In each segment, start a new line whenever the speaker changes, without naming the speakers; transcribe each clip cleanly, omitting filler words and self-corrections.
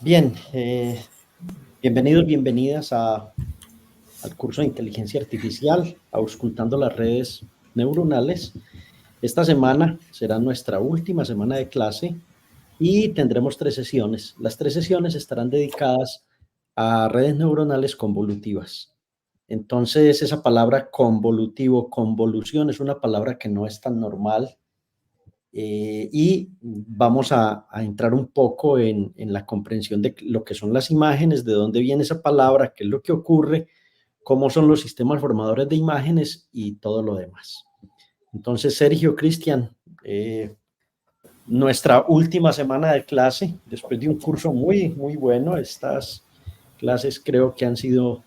Bien, bienvenidos, bienvenidas al curso de inteligencia artificial, auscultando las redes neuronales. Esta semana será nuestra última semana de clase y tendremos 3 sesiones. Las 3 sesiones estarán dedicadas a redes neuronales convolutivas. Entonces, esa palabra convolutivo, convolución, es una palabra que no es tan normal y vamos a entrar un poco en la comprensión de lo que son las imágenes, de dónde viene esa palabra, qué es lo que ocurre, cómo son los sistemas formadores de imágenes y todo lo demás. Entonces, Sergio, Cristian, nuestra última semana de clase, después de un curso muy, muy bueno. Estas clases creo que han sido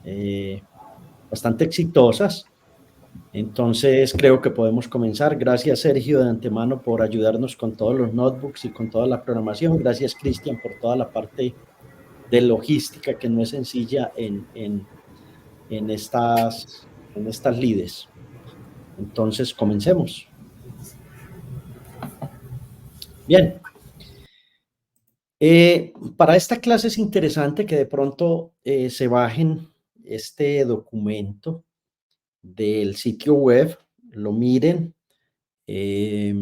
eh, bastante exitosas. Entonces creo que podemos comenzar. Gracias, Sergio, de antemano por ayudarnos con todos los notebooks y con toda la programación. Gracias, Cristian, por toda la parte de logística que no es sencilla en estas lides. Entonces, comencemos. Bien. Para esta clase es interesante que de pronto se bajen este documento del sitio web, lo miren. Eh,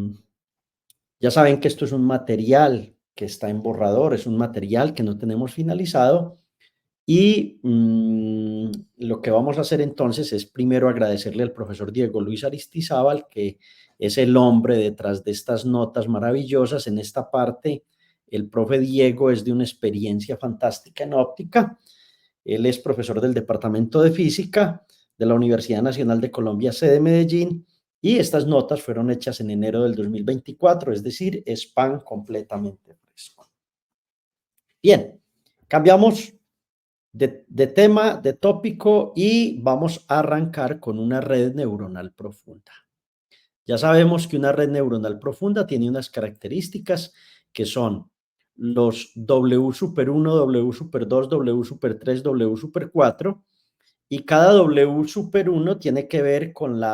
Ya saben que esto es un material que está en borrador, es un material que no tenemos finalizado y lo que vamos a hacer entonces es primero agradecerle al profesor Diego Luis Aristizábal, que es el hombre detrás de estas notas maravillosas. En esta parte, el profe Diego es de una experiencia fantástica en óptica. Él es profesor del Departamento de Física de la Universidad Nacional de Colombia, sede Medellín, y estas notas fueron hechas en enero del 2024, es decir, es pan completamente fresco. Bien, cambiamos de tema, de tópico, y vamos a arrancar con una red neuronal profunda. Ya sabemos que una red neuronal profunda tiene unas características que son los W super 1, W super 2, W super 3, W super 4, y cada W super 1 tiene que ver con el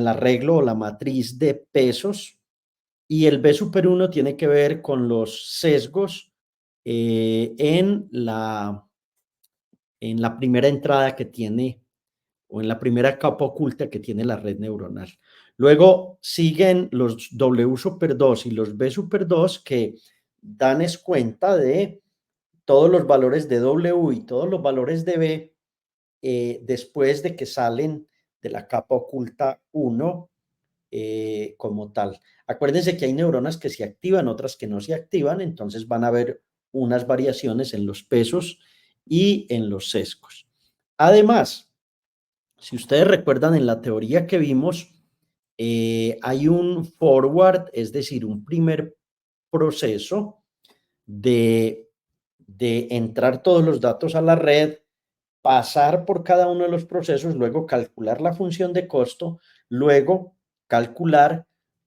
arreglo o la matriz de pesos, y el B super 1 tiene que ver con los sesgos en la primera entrada que tiene, o en la primera capa oculta que tiene la red neuronal. Luego siguen los W super 2 y los B super 2, que dan cuenta de todos los valores de W y todos los valores de B después de que salen de la capa oculta 1 como tal. Acuérdense que hay neuronas que se activan, otras que no se activan, entonces van a haber unas variaciones en los pesos y en los sesgos. Además, si ustedes recuerdan en la teoría que vimos, hay un forward, es decir, un primer proceso de entrar todos los datos a la red, pasar por cada uno de los procesos, luego calcular la función de costo, luego calcular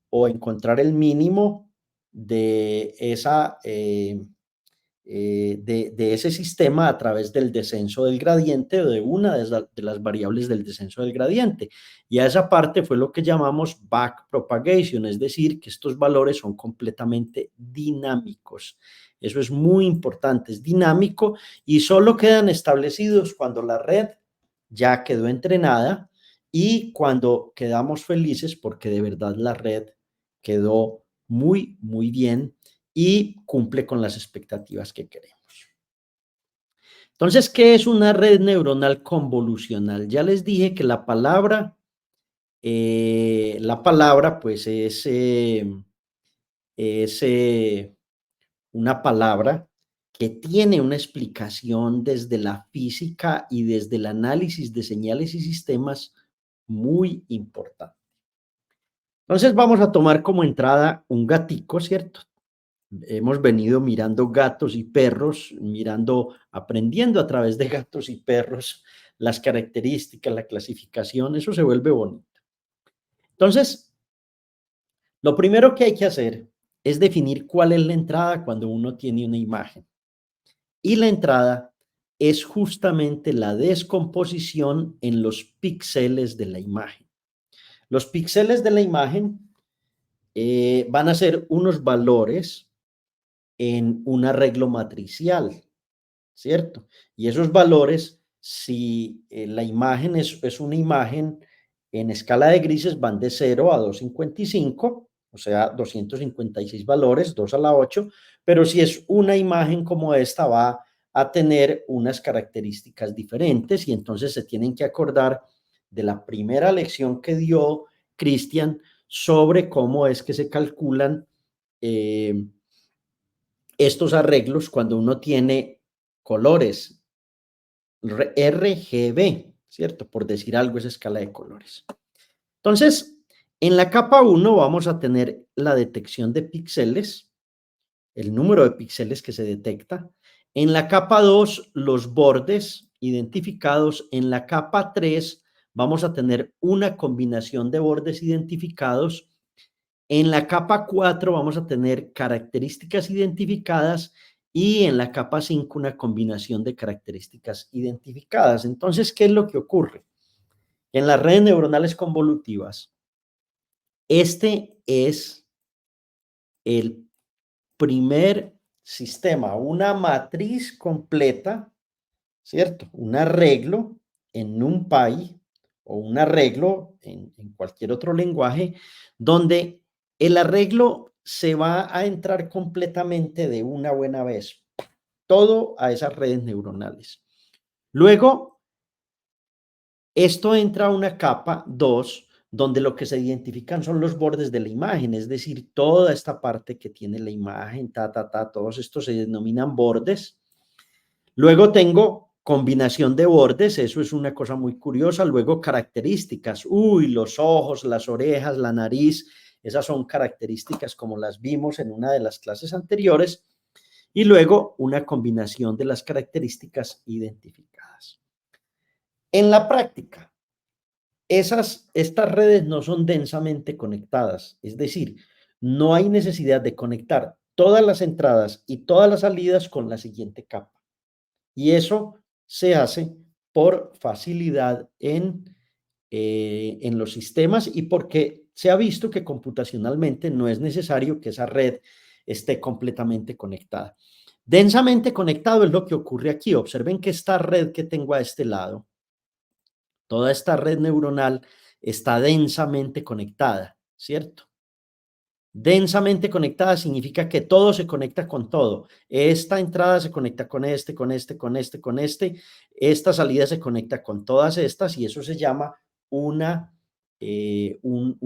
o encontrar el mínimo de ese sistema a través del descenso del gradiente o de una de las variables del descenso del gradiente. Y a esa parte fue lo que llamamos backpropagation, es decir, que estos valores son completamente dinámicos. Eso es muy importante, es dinámico y solo quedan establecidos cuando la red ya quedó entrenada y cuando quedamos felices porque de verdad la red quedó muy, muy bien y cumple con las expectativas que queremos. Entonces, ¿qué es una red neuronal convolucional? Ya les dije que la palabra pues es una palabra que tiene una explicación desde la física y desde el análisis de señales y sistemas muy importante. Entonces vamos a tomar como entrada un gatico, ¿cierto? Hemos venido mirando gatos y perros, aprendiendo a través de gatos y perros las características, la clasificación, eso se vuelve bonito. Entonces, lo primero que hay que hacer es definir cuál es la entrada cuando uno tiene una imagen. Y la entrada es justamente la descomposición en los píxeles de la imagen. Los píxeles de la imagen van a ser unos valores en un arreglo matricial, ¿cierto? Y esos valores, si la imagen es una imagen en escala de grises, van de 0 a 255, o sea, 256 valores, 2 a la 8, pero si es una imagen como esta, va a tener unas características diferentes y entonces se tienen que acordar de la primera lección que dio Cristian sobre cómo es que se calculan eh, estos arreglos cuando uno tiene colores RGB, ¿cierto? Por decir algo, esa escala de colores. Entonces, en la capa 1 vamos a tener la detección de píxeles, el número de píxeles que se detecta. En la capa 2, los bordes identificados. En la capa 3, vamos a tener una combinación de bordes identificados. En la capa 4 vamos a tener características identificadas y en la capa 5 una combinación de características identificadas. Entonces, ¿qué es lo que ocurre? En las redes neuronales convolutivas, este es el primer sistema, una matriz completa, ¿cierto? Un arreglo en NumPy o un arreglo en cualquier otro lenguaje, donde el arreglo se va a entrar completamente de una buena vez, todo a esas redes neuronales. Luego, esto entra a una capa 2, donde lo que se identifican son los bordes de la imagen, es decir, toda esta parte que tiene la imagen, todos estos se denominan bordes. Luego tengo combinación de bordes, eso es una cosa muy curiosa. Luego características, los ojos, las orejas, la nariz, esas son características como las vimos en una de las clases anteriores. Y luego una combinación de las características identificadas. En la práctica, estas redes no son densamente conectadas, es decir, no hay necesidad de conectar todas las entradas y todas las salidas con la siguiente capa. Y eso se hace por facilidad en los sistemas y porque se ha visto que computacionalmente no es necesario que esa red esté completamente conectada. Densamente conectado es lo que ocurre aquí. Observen que esta red que tengo a este lado, toda esta red neuronal está densamente conectada, ¿cierto? Densamente conectada significa que todo se conecta con todo. Esta entrada se conecta con este, con este, con este, con este. Esta salida se conecta con todas estas y eso se llama un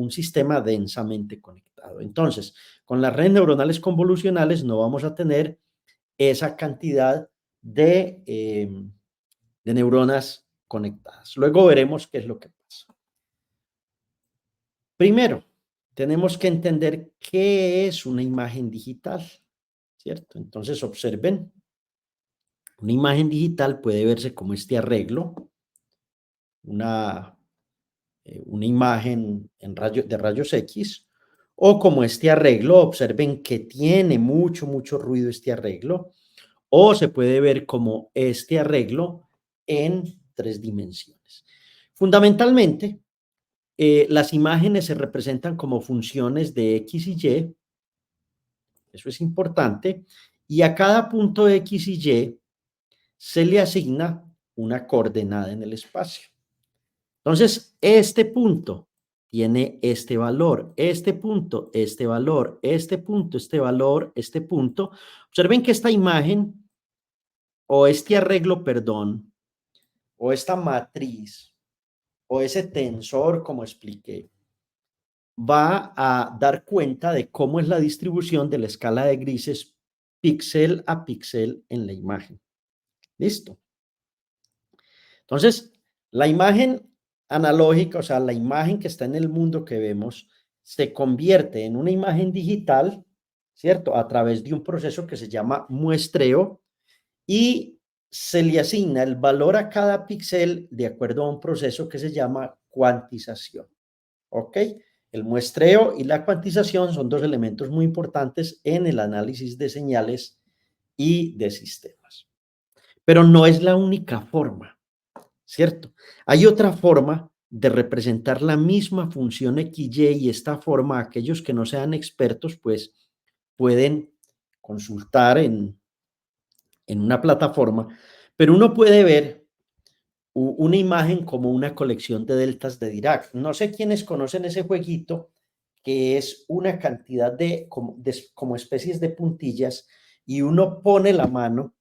sistema densamente conectado. Entonces, con las redes neuronales convolucionales no vamos a tener esa cantidad de neuronas conectadas. Luego veremos qué es lo que pasa. Primero, tenemos que entender qué es una imagen digital, ¿cierto? Entonces, observen, una imagen digital puede verse como este arreglo, una, una imagen de rayos X, o como este arreglo, observen que tiene mucho ruido este arreglo, o se puede ver como este arreglo en 3 dimensiones. Fundamentalmente, las imágenes se representan como funciones de X y Y, eso es importante, y a cada punto X y Y se le asigna una coordenada en el espacio. Entonces, este punto tiene este valor, este punto, este valor, este punto, este valor, este punto. Observen que esta imagen o este arreglo, perdón, o esta matriz o ese tensor, como expliqué, va a dar cuenta de cómo es la distribución de la escala de grises píxel a píxel en la imagen. ¿Listo? Entonces, la imagen analógica, o sea, la imagen que está en el mundo que vemos, se convierte en una imagen digital, ¿cierto? A través de un proceso que se llama muestreo y se le asigna el valor a cada píxel de acuerdo a un proceso que se llama cuantización. ¿Ok? El muestreo y la cuantización son dos elementos muy importantes en el análisis de señales y de sistemas. Pero no es la única forma, ¿cierto? Hay otra forma de representar la misma función XY y esta forma, aquellos que no sean expertos, pues pueden consultar en una plataforma, pero uno puede ver una imagen como una colección de deltas de Dirac. No sé quiénes conocen ese jueguito, que es una cantidad como especies de puntillas y uno pone la mano,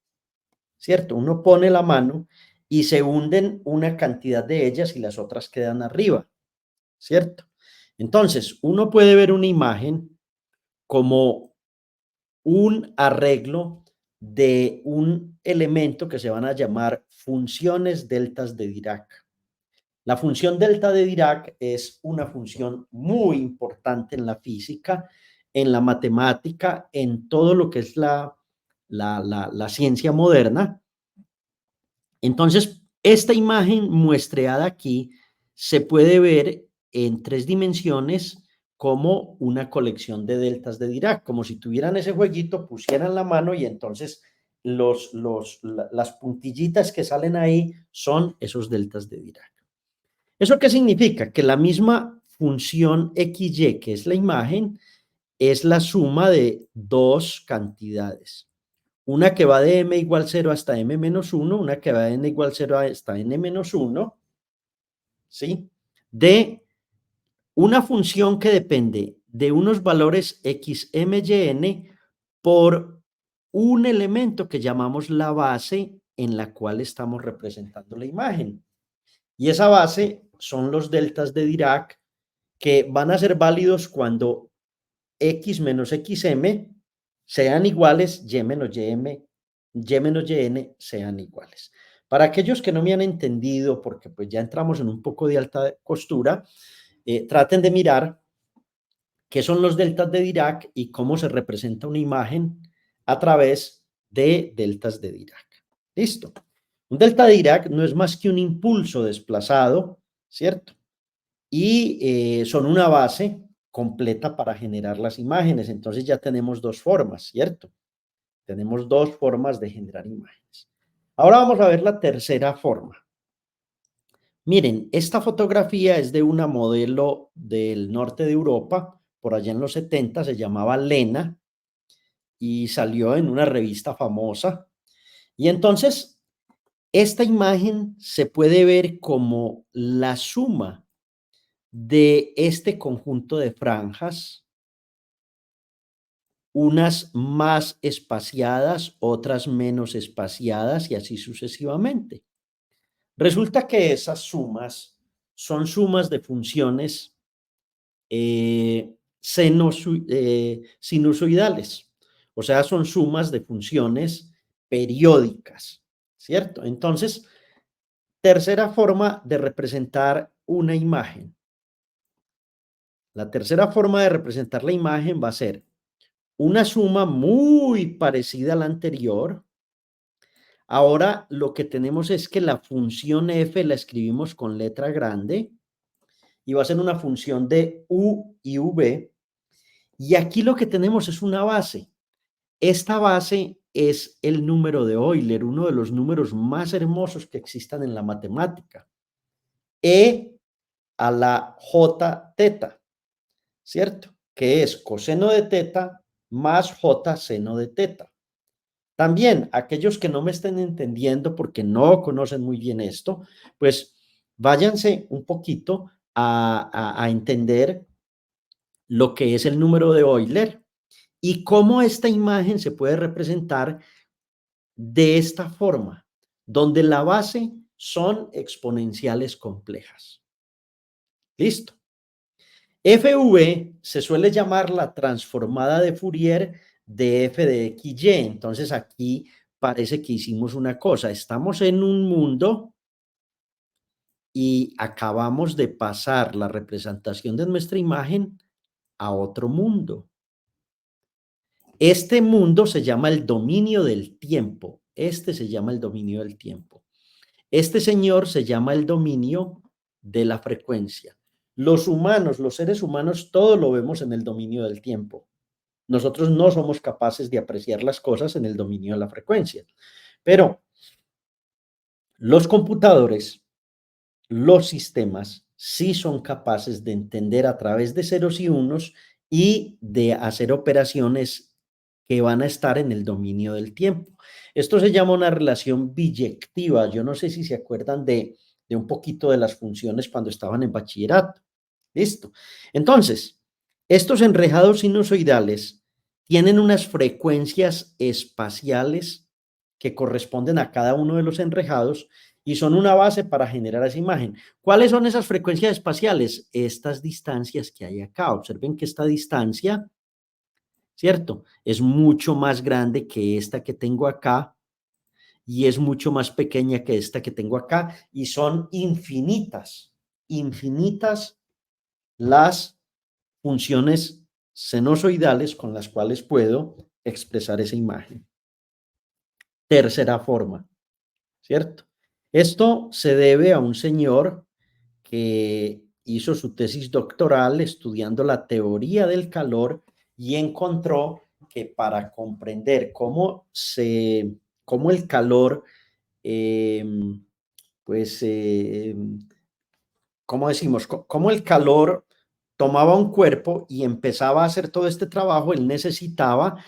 ¿cierto? Uno pone la mano y se hunden una cantidad de ellas y las otras quedan arriba, ¿cierto? Entonces, uno puede ver una imagen como un arreglo de un elemento que se van a llamar funciones deltas de Dirac. La función delta de Dirac es una función muy importante en la física, en la matemática, en todo lo que es la ciencia moderna. Entonces, esta imagen muestreada aquí se puede ver en 3 dimensiones como una colección de deltas de Dirac, como si tuvieran ese jueguito, pusieran la mano y entonces las puntillitas que salen ahí son esos deltas de Dirac. ¿Eso qué significa? Que la misma función XY, que es la imagen, es la suma de dos cantidades. Una que va de m igual 0 hasta m menos 1, una que va de n igual 0 hasta n menos 1, ¿sí? De una función que depende de unos valores x, m, y, n por un elemento que llamamos la base en la cual estamos representando la imagen. Y esa base son los deltas de Dirac que van a ser válidos cuando x menos xm sean iguales, y menos ym, y menos yn sean iguales. Para aquellos que no me han entendido, porque pues ya entramos en un poco de alta costura, traten de mirar qué son los deltas de Dirac y cómo se representa una imagen a través de deltas de Dirac. Listo. Un delta de Dirac no es más que un impulso desplazado, ¿cierto? Y son una base completa para generar las imágenes. Entonces ya tenemos dos formas, ¿cierto? Tenemos dos formas de generar imágenes. Ahora vamos a ver la tercera forma. Miren, esta fotografía es de una modelo del norte de Europa, por allá en los 70, se llamaba Lena y salió en una revista famosa. Y entonces, esta imagen se puede ver como la suma de este conjunto de franjas, unas más espaciadas, otras menos espaciadas y así sucesivamente. Resulta que esas sumas son sumas de funciones sinusoidales, o sea, son sumas de funciones periódicas, ¿cierto? Entonces, tercera forma de representar una imagen. La tercera forma de representar la imagen va a ser una suma muy parecida a la anterior. Ahora lo que tenemos es que la función f la escribimos con letra grande y va a ser una función de u y v. Y aquí lo que tenemos es una base. Esta base es el número de Euler, uno de los números más hermosos que existan en la matemática. E a la j teta, ¿cierto? Que es coseno de teta más j seno de teta. También, aquellos que no me estén entendiendo porque no conocen muy bien esto, pues váyanse un poquito a entender lo que es el número de Euler y cómo esta imagen se puede representar de esta forma, donde la base son exponenciales complejas. Listo. FV se suele llamar la transformada de Fourier de f de xy. Entonces aquí parece que hicimos una cosa. Estamos en un mundo y acabamos de pasar la representación de nuestra imagen a otro mundo. Este mundo se llama el dominio del tiempo. Este se llama el dominio del tiempo. Este señor se llama el dominio de la frecuencia. Los humanos, los seres humanos, todo lo vemos en el dominio del tiempo. Nosotros no somos capaces de apreciar las cosas en el dominio de la frecuencia. Pero los computadores, los sistemas, sí son capaces de entender a través de ceros y unos y de hacer operaciones que van a estar en el dominio del tiempo. Esto se llama una relación biyectiva. Yo no sé si se acuerdan de un poquito de las funciones cuando estaban en bachillerato. Listo. Entonces, estos enrejados sinusoidales tienen unas frecuencias espaciales que corresponden a cada uno de los enrejados y son una base para generar esa imagen. ¿Cuáles son esas frecuencias espaciales? Estas distancias que hay acá. Observen que esta distancia, ¿cierto? Es mucho más grande que esta que tengo acá y es mucho más pequeña que esta que tengo acá y son infinitas, infinitas las funciones senozoidales con las cuales puedo expresar esa imagen. Tercera forma, ¿cierto? Esto se debe a un señor que hizo su tesis doctoral estudiando la teoría del calor y encontró que para comprender cómo el calor, eh, pues, ¿cómo decimos? Cómo el calor tomaba un cuerpo y empezaba a hacer todo este trabajo, él necesitaba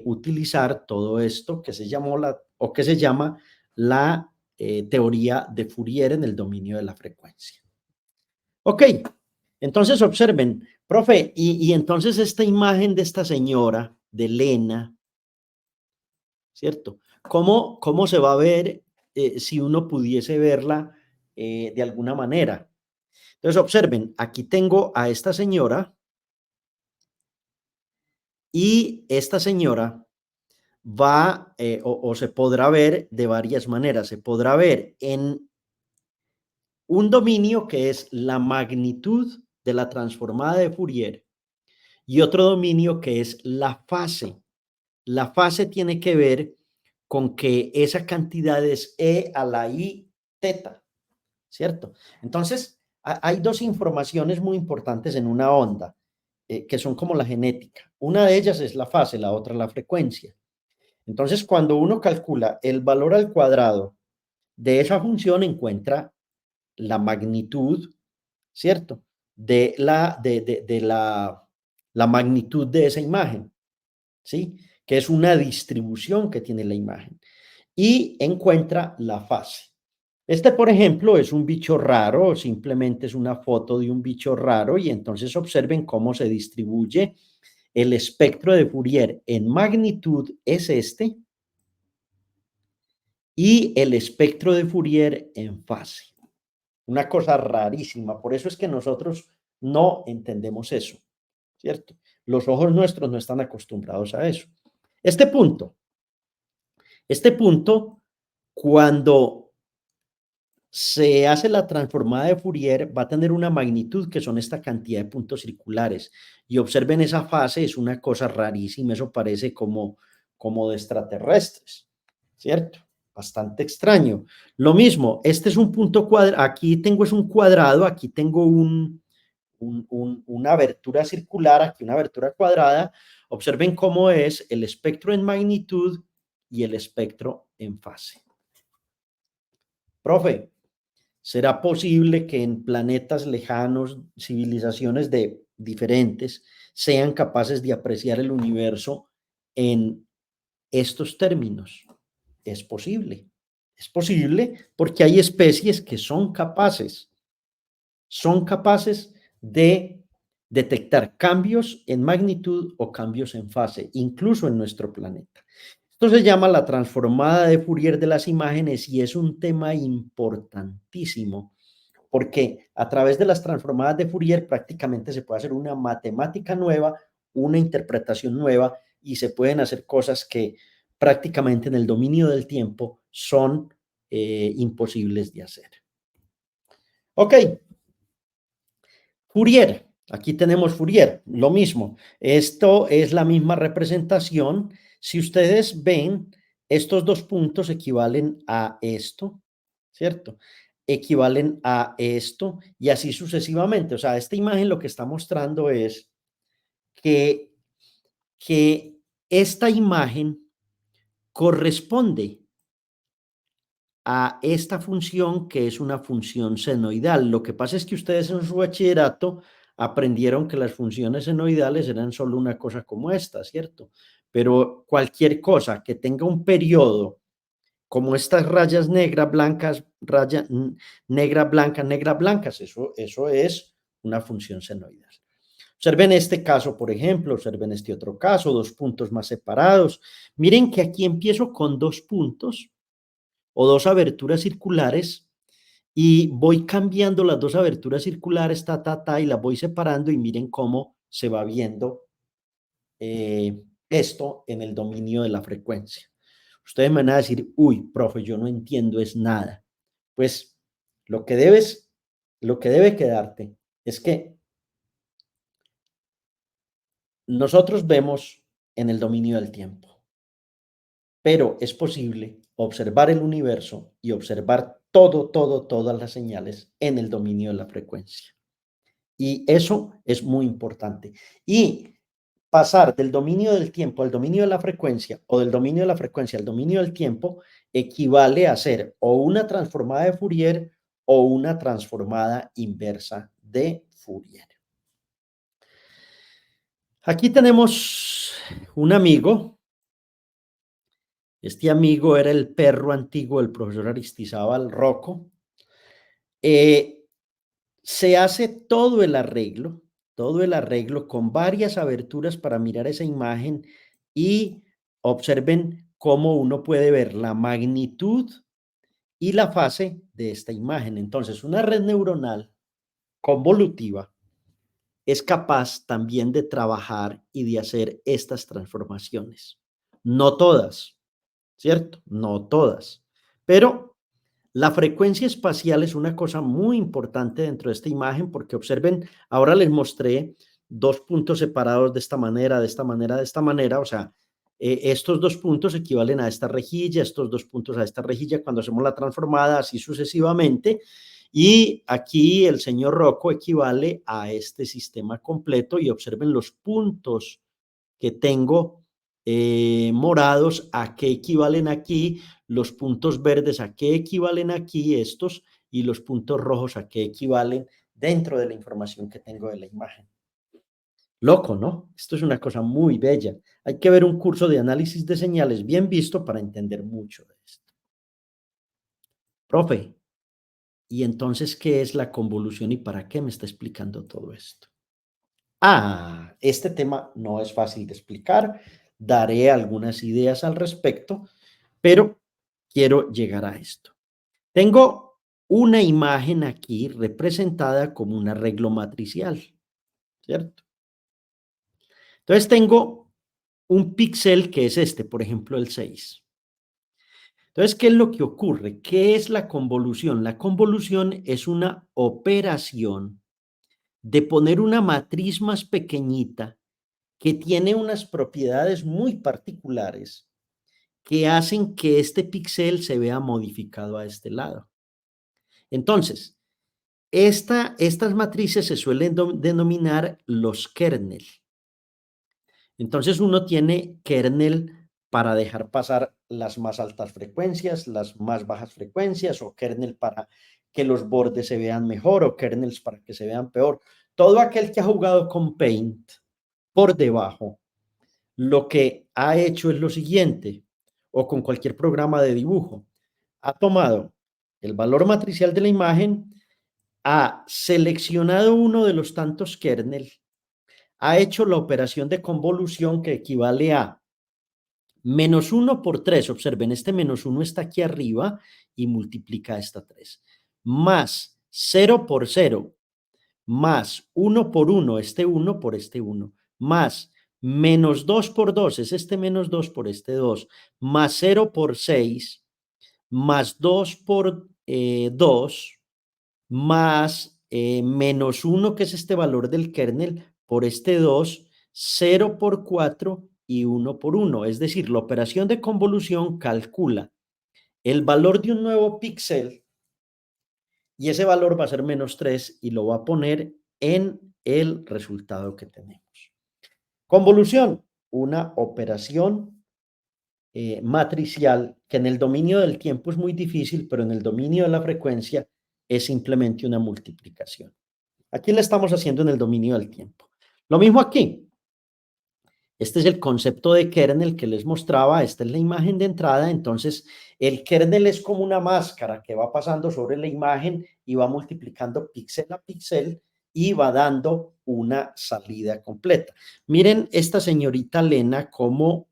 utilizar todo esto que se llamó o que se llama la teoría de Fourier en el dominio de la frecuencia. Ok, entonces observen, profe, y entonces esta imagen de esta señora, de Elena, ¿cierto? ¿Cómo se va a ver si uno pudiese verla de alguna manera? Entonces observen, aquí tengo a esta señora y esta señora va o se podrá ver de varias maneras. Se podrá ver en un dominio que es la magnitud de la transformada de Fourier y otro dominio que es la fase. La fase tiene que ver con que esa cantidad es e a la i teta, ¿cierto? Entonces, hay dos informaciones muy importantes en una onda, que son como la genética. Una de ellas es la fase, la otra la frecuencia. Entonces, cuando uno calcula el valor al cuadrado de esa función, encuentra la magnitud, ¿cierto? De la magnitud de esa imagen, ¿sí? Que es una distribución que tiene la imagen. Y encuentra la fase. Este, por ejemplo, es un bicho raro, simplemente es una foto de un bicho raro y entonces observen cómo se distribuye el espectro de Fourier en magnitud es este y el espectro de Fourier en fase. Una cosa rarísima, por eso es que nosotros no entendemos eso, ¿cierto? Los ojos nuestros no están acostumbrados a eso. Este punto, este punto, cuando se hace la transformada de Fourier, va a tener una magnitud que son esta cantidad de puntos circulares. Y observen esa fase, es una cosa rarísima, eso parece como de extraterrestres, ¿cierto? Bastante extraño. Lo mismo, este es un punto cuadrado, aquí tengo es un cuadrado, aquí tengo una abertura circular, aquí una abertura cuadrada. Observen cómo es el espectro en magnitud y el espectro en fase. Profe, ¿será posible que en planetas lejanos, civilizaciones diferentes, sean capaces de apreciar el universo en estos términos? Es posible porque hay especies que son capaces de detectar cambios en magnitud o cambios en fase, incluso en nuestro planeta. Esto se llama la transformada de Fourier de las imágenes y es un tema importantísimo porque a través de las transformadas de Fourier prácticamente se puede hacer una matemática nueva, una interpretación nueva y se pueden hacer cosas que prácticamente en el dominio del tiempo son imposibles de hacer. Ok, Fourier. Aquí tenemos Fourier, lo mismo. Esto es la misma representación. Si ustedes ven, estos dos puntos equivalen a esto, ¿cierto? Equivalen a esto y así sucesivamente. O sea, esta imagen lo que está mostrando es que, que esta imagen corresponde a esta función que es una función senoidal. Lo que pasa es que ustedes en su bachillerato aprendieron que las funciones senoidales eran solo una cosa como esta, ¿cierto? Pero cualquier cosa que tenga un periodo, como estas rayas negras, blancas, negra, blancas, eso es una función senoidal. Observen este caso, por ejemplo, observen este otro caso, dos puntos más separados. Miren que aquí empiezo con dos puntos o dos aberturas circulares y voy cambiando las dos aberturas circulares, y las voy separando y miren cómo se va viendo esto en el dominio de la frecuencia. Ustedes me van a decir, uy, profe, yo no entiendo es nada. Pues lo que debe quedarte es que nosotros vemos en el dominio del tiempo, pero es posible observar el universo y observar todas las señales en el dominio de la frecuencia. Y eso es muy importante. Y pasar del dominio del tiempo al dominio de la frecuencia o del dominio de la frecuencia al dominio del tiempo equivale a hacer o una transformada de Fourier o una transformada inversa de Fourier. Aquí tenemos un amigo. Este amigo era el perro antiguo del profesor Aristizábal Rocco. Eh, Se hace todo el arreglo con varias aberturas para mirar esa imagen y observen cómo uno puede ver la magnitud y la fase de esta imagen. Entonces, una red neuronal convolutiva es capaz también de trabajar y de hacer estas transformaciones. No todas, ¿cierto? No todas, pero la frecuencia espacial es una cosa muy importante dentro de esta imagen porque observen, ahora les mostré dos puntos separados de esta manera, de esta manera, de esta manera, o sea, estos dos puntos equivalen a esta rejilla, estos dos puntos a esta rejilla cuando hacemos la transformada, así sucesivamente, y aquí el señor Rocco equivale a este sistema completo y observen los puntos que tengo morados, a qué equivalen aquí, los puntos verdes a qué equivalen aquí estos y los puntos rojos a qué equivalen dentro de la información que tengo de la imagen. Loco, ¿no? Esto es una cosa muy bella. Hay que ver un curso de análisis de señales bien visto para entender mucho de esto. Profe, ¿y entonces qué es la convolución y para qué me está explicando todo esto? Este tema no es fácil de explicar. Daré algunas ideas al respecto, pero quiero llegar a esto. Tengo una imagen aquí representada como un arreglo matricial, ¿cierto? Entonces tengo un píxel que es este, por ejemplo, el 6. Entonces, ¿qué es lo que ocurre? ¿Qué es la convolución? La convolución es una operación de poner una matriz más pequeñita que tiene unas propiedades muy particulares que hacen que este píxel se vea modificado a este lado. Entonces, estas matrices se suelen denominar los kernel. Entonces, uno tiene kernel para dejar pasar las más altas frecuencias, las más bajas frecuencias, o kernel para que los bordes se vean mejor, o kernels para que se vean peor. Todo aquel que ha jugado con Paint por debajo, lo que ha hecho es lo siguiente, o con cualquier programa de dibujo, ha tomado el valor matricial de la imagen, ha seleccionado uno de los tantos kernel, ha hecho la operación de convolución que equivale a -1 por 3. Observen, este -1 está aquí arriba y multiplica esta 3. Más 0 por 0, más 1 por 1, este 1 por este 1, más -2 por 2, es este -2 por este 2, más 0 por 6, más 2 por 2, más -1, que es este valor del kernel, por este 2, 0 por 4 y 1 por 1. Es decir, la operación de convolución calcula el valor de un nuevo píxel y ese valor va a ser -3 y lo va a poner en el resultado que tenemos. Convolución, una operación matricial que en el dominio del tiempo es muy difícil, pero en el dominio de la frecuencia es simplemente una multiplicación. Aquí le estamos haciendo en el dominio del tiempo. Lo mismo aquí. Este es el concepto de kernel que les mostraba. Esta es la imagen de entrada. Entonces, el kernel es como una máscara que va pasando sobre la imagen y va multiplicando píxel a píxel y va dando una salida completa. Miren esta señorita Lena cómo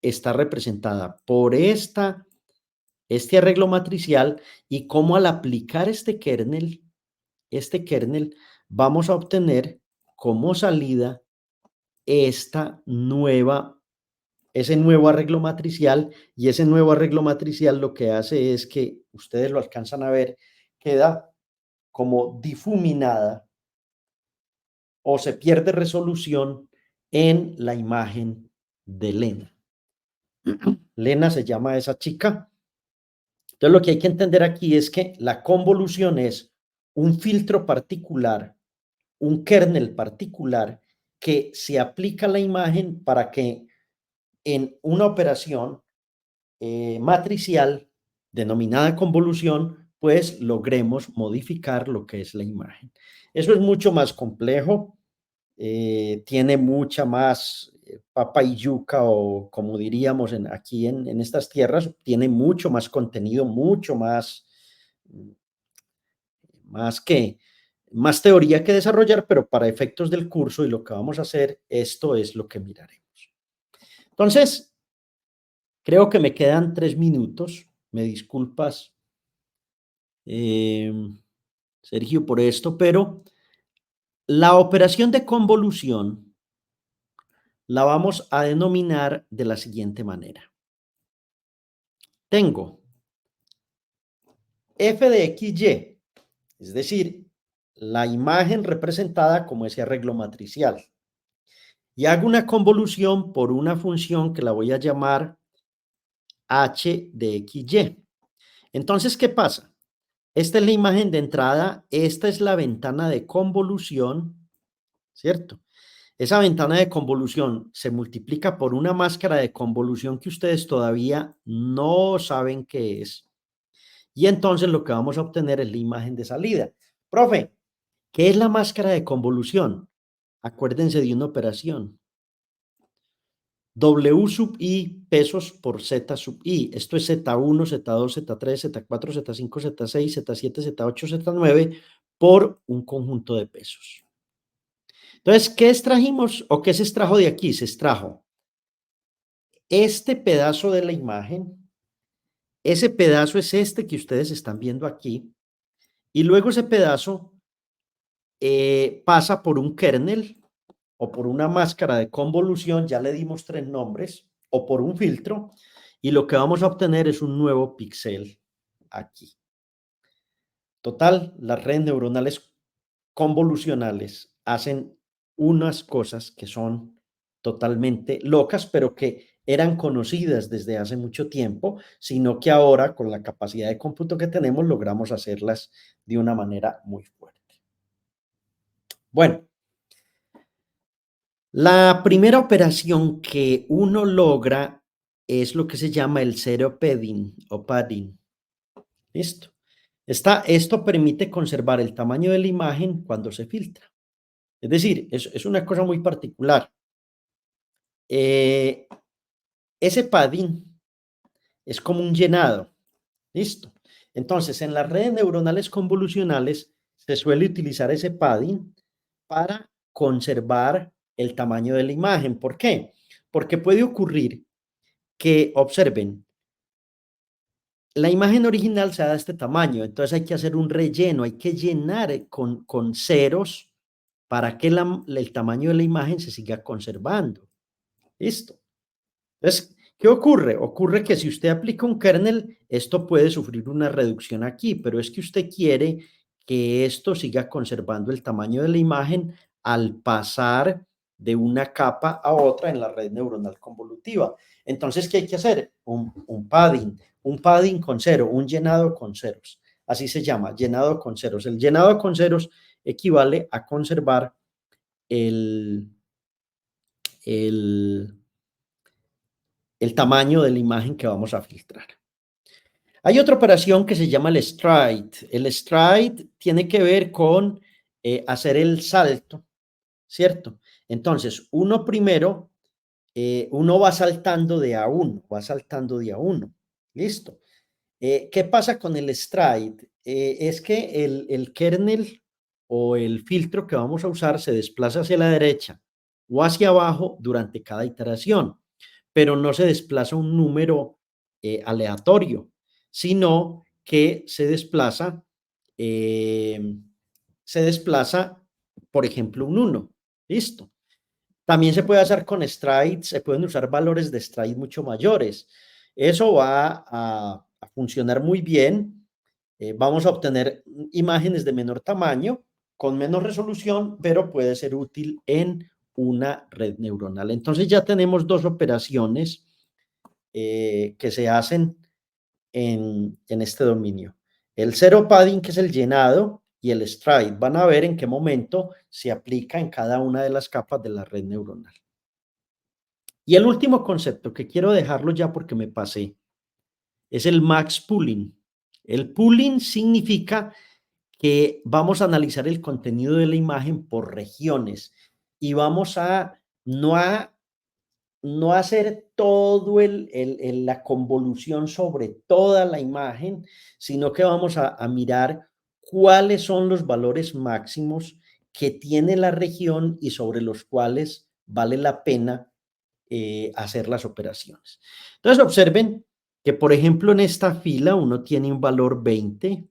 está representada por este arreglo matricial y cómo al aplicar este kernel, vamos a obtener como salida esta nueva, ese nuevo arreglo matricial, y ese nuevo arreglo matricial lo que hace es que, ustedes lo alcanzan a ver, queda como difuminada o se pierde resolución en la imagen de Lena. Lena se llama esa chica. Entonces lo que hay que entender aquí es que la convolución es un filtro particular, un kernel particular que se aplica a la imagen para que en una operación matricial denominada convolución, pues logremos modificar lo que es la imagen. Eso es mucho más complejo, tiene mucha más papa y yuca, o como diríamos aquí en estas tierras, tiene mucho más contenido, mucho más que más teoría que desarrollar, pero para efectos del curso y lo que vamos a hacer, esto es lo que miraremos. Entonces, creo que me quedan 3 minutos. Me disculpas, eh, Sergio, por esto, pero la operación de convolución la vamos a denominar de la siguiente manera. Tengo f de xy, es decir, la imagen representada como ese arreglo matricial, y hago una convolución por una función que la voy a llamar h de xy. Entonces, ¿qué pasa? Esta es la imagen de entrada, esta es la ventana de convolución, ¿cierto? Esa ventana de convolución se multiplica por una máscara de convolución que ustedes todavía no saben qué es. Y entonces lo que vamos a obtener es la imagen de salida. Profe, ¿qué es la máscara de convolución? Acuérdense de una operación. W sub i pesos por Z sub i. Esto es Z1, Z2, Z3, Z4, Z5, Z6, Z7, Z8, Z9 por un conjunto de pesos. Entonces, ¿qué extrajimos o qué se extrajo de aquí? Se extrajo este pedazo de la imagen, ese pedazo es este que ustedes están viendo aquí, y luego ese pedazo pasa por un kernel o por una máscara de convolución, ya le dimos 3 nombres, o por un filtro, y lo que vamos a obtener es un nuevo píxel aquí. Total, las redes neuronales convolucionales hacen unas cosas que son totalmente locas, pero que eran conocidas desde hace mucho tiempo, sino que ahora con la capacidad de cómputo que tenemos logramos hacerlas de una manera muy fuerte. Bueno, la primera operación que uno logra es lo que se llama el zero padding o padding. ¿Listo? Esto permite conservar el tamaño de la imagen cuando se filtra. Es decir, es una cosa muy particular. Eh, ese padding es como un llenado. ¿Listo? Entonces, en las redes neuronales convolucionales se suele utilizar ese padding para conservar el tamaño de la imagen. ¿Por qué? Porque puede ocurrir que, observen, la imagen original se da de este tamaño, entonces hay que hacer un relleno, hay que llenar con ceros para que el tamaño de la imagen se siga conservando. ¿Listo? Entonces, ¿qué ocurre? Ocurre que si usted aplica un kernel, esto puede sufrir una reducción aquí, pero es que usted quiere que esto siga conservando el tamaño de la imagen al pasar de una capa a otra en la red neuronal convolutiva. Entonces, ¿qué hay que hacer? Un padding con cero, un llenado con ceros. Así se llama, llenado con ceros. El llenado con ceros equivale a conservar el, el el tamaño de la imagen que vamos a filtrar. Hay otra operación que se llama el stride. El stride tiene que ver con hacer el salto, ¿cierto? Entonces, uno primero, uno va saltando de a uno, va saltando de a uno. Listo. ¿Qué pasa con el stride? Es que el kernel o el filtro que vamos a usar se desplaza hacia la derecha o hacia abajo durante cada iteración, pero no se desplaza un número aleatorio, sino que eh, se desplaza, por ejemplo, un uno. Listo. También se puede hacer con strides, se pueden usar valores de stride mucho mayores. Eso va a funcionar muy bien. Vamos a obtener imágenes de menor tamaño, con menos resolución, pero puede ser útil en una red neuronal. Entonces ya tenemos dos operaciones que se hacen en este dominio. El zero padding, que es el llenado, y el stride. Van a ver en qué momento se aplica en cada una de las capas de la red neuronal. Y el último concepto que quiero dejarlo ya porque me pasé es el max pooling. El pooling significa que vamos a analizar el contenido de la imagen por regiones y vamos a no hacer todo la convolución sobre toda la imagen, sino que vamos a mirar cuáles son los valores máximos que tiene la región y sobre los cuales vale la pena hacer las operaciones. Entonces observen que, por ejemplo, en esta fila uno tiene un valor 20,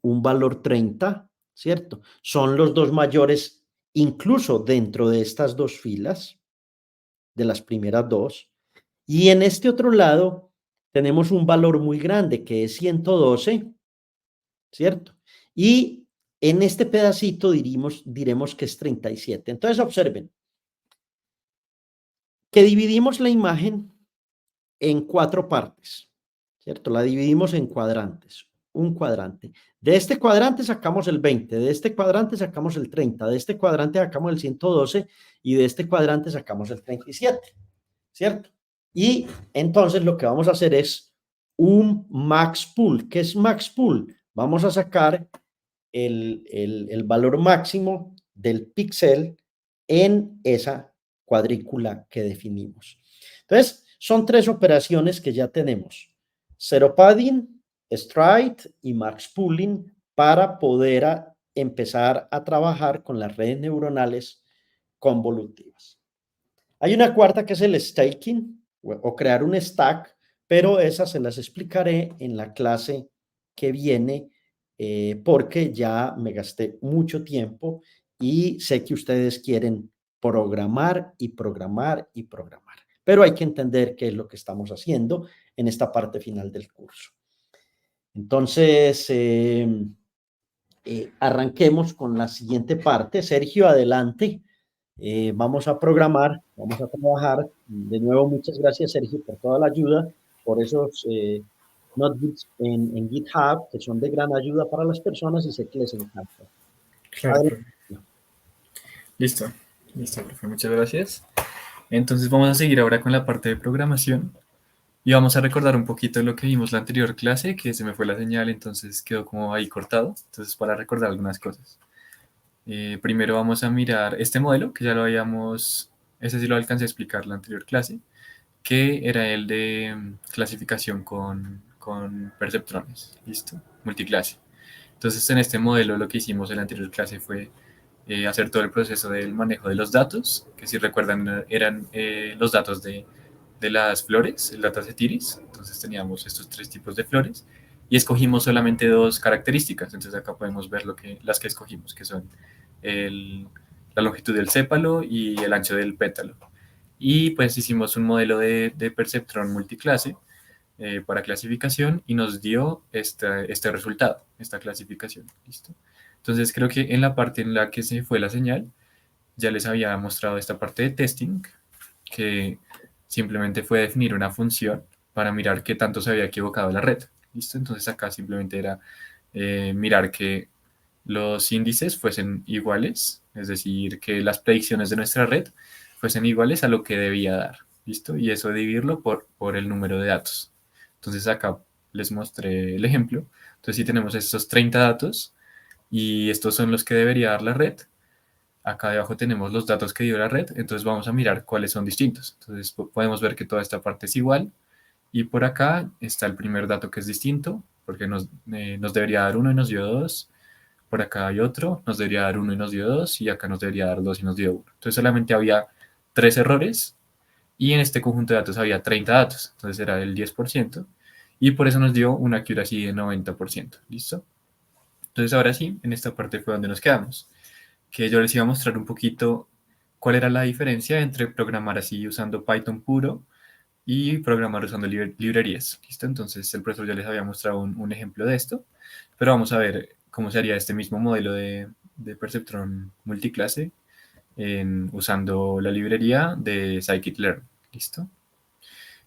un valor 30, ¿cierto? Son los dos mayores incluso dentro de estas dos filas, de las primeras dos. Y en este otro lado tenemos un valor muy grande que es 112, ¿cierto? Y en este pedacito diremos que es 37. Entonces observen que dividimos la imagen en cuatro partes, ¿cierto? La dividimos en cuadrantes, un cuadrante. De este cuadrante sacamos el 20, de este cuadrante sacamos el 30, de este cuadrante sacamos el 112 y de este cuadrante sacamos el 37, ¿cierto? Y entonces lo que vamos a hacer es un max pool. ¿Qué es max pool? Vamos a sacar el valor máximo del píxel en esa cuadrícula que definimos. Entonces, son tres operaciones que ya tenemos: zero padding, stride y max pooling para poder empezar a trabajar con las redes neuronales convolutivas. Hay una cuarta que es el staking o crear un stack, pero esas se las explicaré en la clase que viene porque ya me gasté mucho tiempo y sé que ustedes quieren programar y programar y programar, pero hay que entender qué es lo que estamos haciendo en esta parte final del curso. Entonces, arranquemos con la siguiente parte. Sergio, adelante. Vamos a programar, vamos a trabajar. De nuevo, muchas gracias, Sergio, por toda la ayuda, por esos notebooks en GitHub, que son de gran ayuda para las personas y sé que les encanta.
Claro, profe. Listo, listo, profe, muchas gracias. Entonces vamos a seguir ahora con la parte de programación y vamos a recordar un poquito lo que vimos la anterior clase, que se me fue la señal, entonces quedó como ahí cortado. Entonces, para recordar algunas cosas. Primero vamos a mirar este modelo, que ya lo habíamos, ese sí lo alcancé a explicar la anterior clase, que era el de clasificación con perceptrones, ¿listo? Multiclase. Entonces, en este modelo lo que hicimos en la anterior clase fue hacer todo el proceso del manejo de los datos, que si recuerdan eran los datos de las flores, el dataset iris. Entonces teníamos estos tres tipos de flores y escogimos solamente dos características. Entonces acá podemos ver las que escogimos, que son el, la longitud del sépalo y el ancho del pétalo. Y pues hicimos un modelo de perceptrón multiclase para clasificación y nos dio este resultado, esta clasificación. ¿Listo? Entonces creo que en la parte en la que se fue la señal, ya les había mostrado esta parte de testing, que simplemente fue definir una función para mirar qué tanto se había equivocado la red. ¿Listo? Entonces acá simplemente era mirar que los índices fuesen iguales, es decir, que las predicciones de nuestra red fuesen iguales a lo que debía dar. ¿Listo? Y eso dividirlo por el número de datos. Entonces acá les mostré el ejemplo. Entonces si tenemos estos 30 datos, y estos son los que debería dar la red. Acá debajo tenemos los datos que dio la red, entonces vamos a mirar cuáles son distintos. Entonces podemos ver que toda esta parte es igual, y por acá está el primer dato que es distinto, porque nos debería dar uno y nos dio 2. Por acá hay otro, nos debería dar uno y nos dio 2, y acá nos debería dar 2 y nos dio uno. Entonces solamente había 3 errores, y en este conjunto de datos había 30 datos, entonces era el 10%, y por eso nos dio una accuracy de 90%. ¿Listo? Entonces ahora sí, en esta parte fue donde nos quedamos, que yo les iba a mostrar un poquito cuál era la diferencia entre programar así usando Python puro y programar usando librerías. ¿Listo? Entonces el profesor ya les había mostrado un ejemplo de esto, pero vamos a ver cómo se haría este mismo modelo de perceptrón multiclase usando la librería de scikit-learn. ¿Listo?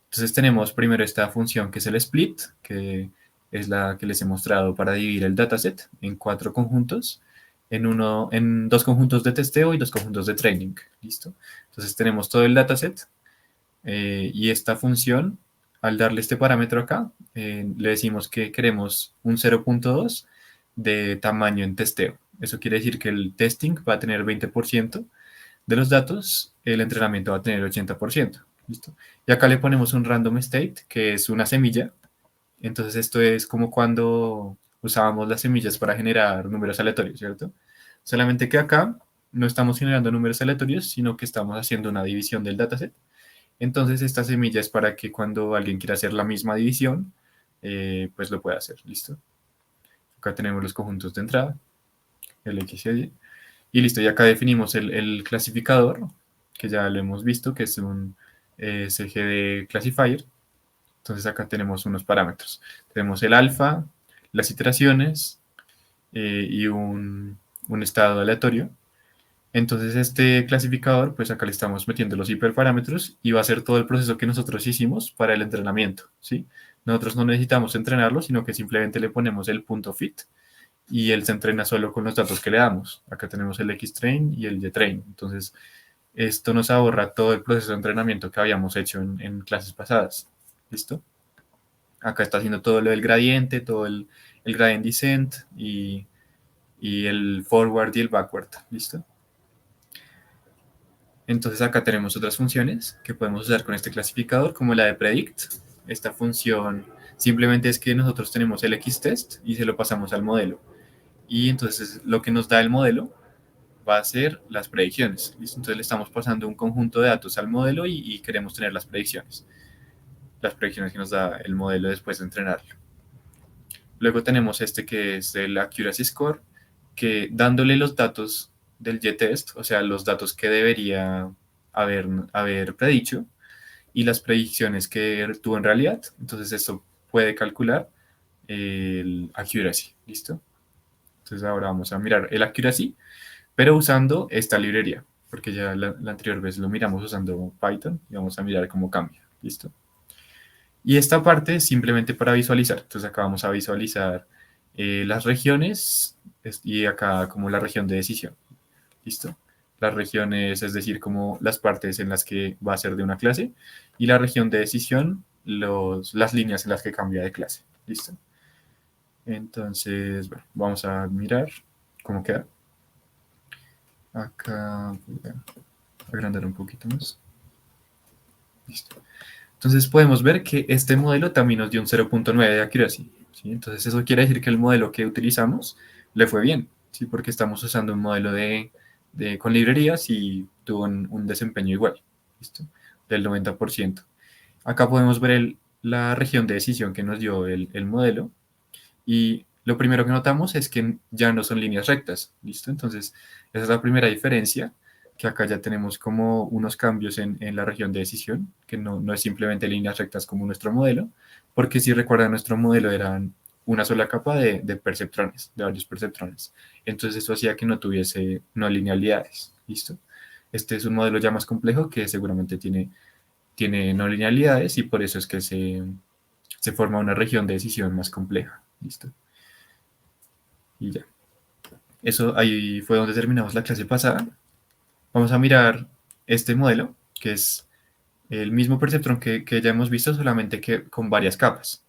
Entonces tenemos primero esta función que es el split, que es la que les he mostrado para dividir el dataset en 4 conjuntos, en 2 conjuntos de testeo y 2 conjuntos de training. ¿Listo? Entonces tenemos todo el dataset, y esta función, al darle este parámetro acá, le decimos que queremos un 0.2 de tamaño en testeo. Eso quiere decir que el testing va a tener 20% de los datos, el entrenamiento va a tener 80%. ¿Listo? Y acá le ponemos un random state, que es una semilla. Entonces esto es como cuando usábamos las semillas para generar números aleatorios, ¿cierto? Solamente que acá no estamos generando números aleatorios, sino que estamos haciendo una división del dataset. Entonces esta semilla es para que cuando alguien quiera hacer la misma división, pues lo pueda hacer. ¿Listo? Acá tenemos los conjuntos de entrada, el X y el Y. Y listo, y acá definimos el clasificador, que ya lo hemos visto, que es un CGD classifier. Entonces acá tenemos unos parámetros. Tenemos el alfa, las iteraciones, y un estado aleatorio. Entonces este clasificador, pues acá le estamos metiendo los hiperparámetros y va a hacer todo el proceso que nosotros hicimos para el entrenamiento, ¿sí? Nosotros no necesitamos entrenarlo, sino que simplemente le ponemos el punto fit y él se entrena solo con los datos que le damos. Acá tenemos el X-train y el Y-train. Entonces esto nos ahorra todo el proceso de entrenamiento que habíamos hecho en clases pasadas. ¿Listo? Acá está haciendo todo lo del gradiente, todo el gradient descent y el forward y el backward. ¿Listo? Entonces acá tenemos otras funciones que podemos usar con este clasificador, como la de predict. Esta función simplemente es que nosotros tenemos el X-test y se lo pasamos al modelo. Y entonces lo que nos da el modelo va a ser las predicciones. ¿Listo? Entonces le estamos pasando un conjunto de datos al modelo y queremos tener las predicciones. Las predicciones que nos da el modelo después de entrenarlo. Luego tenemos este que es el accuracy score, que dándole los datos del Y-test, o sea, los datos que debería haber predicho y las predicciones que tuvo en realidad, entonces esto puede calcular el accuracy. ¿Listo? Entonces ahora vamos a mirar el accuracy, pero usando esta librería, porque ya la anterior vez lo miramos usando Python y vamos a mirar cómo cambia. ¿Listo? Y esta parte es simplemente para visualizar. Entonces acá vamos a visualizar las regiones y acá como la región de decisión. ¿Listo? Las regiones, es decir, como las partes en las que va a ser de una clase, y la región de decisión, las líneas en las que cambia de clase. ¿Listo? Entonces, bueno, vamos a mirar cómo queda. Acá voy a agrandar un poquito más. Listo. Entonces podemos ver que este modelo también nos dio un 0.9 de accuracy, ¿sí? Entonces eso quiere decir que el modelo que utilizamos le fue bien, ¿sí? Porque estamos usando un modelo con librerías y tuvo un desempeño igual, ¿listo? Del 90%. Acá podemos ver la región de decisión que nos dio el modelo, y lo primero que notamos es que ya no son líneas rectas, ¿listo? Entonces esa es la primera diferencia, que acá ya tenemos como unos cambios en la región de decisión, que no es simplemente líneas rectas como nuestro modelo, porque si recuerdan, nuestro modelo eran una sola capa de perceptrones, de varios perceptrones. Entonces eso hacía que no tuviese no linealidades, ¿listo? Este es un modelo ya más complejo que seguramente tiene no linealidades, y por eso es que se forma una región de decisión más compleja, ¿listo? Y ya. Eso ahí fue donde terminamos la clase pasada. Vamos a mirar este modelo, que es el mismo perceptrón que ya hemos visto, solamente que con varias capas.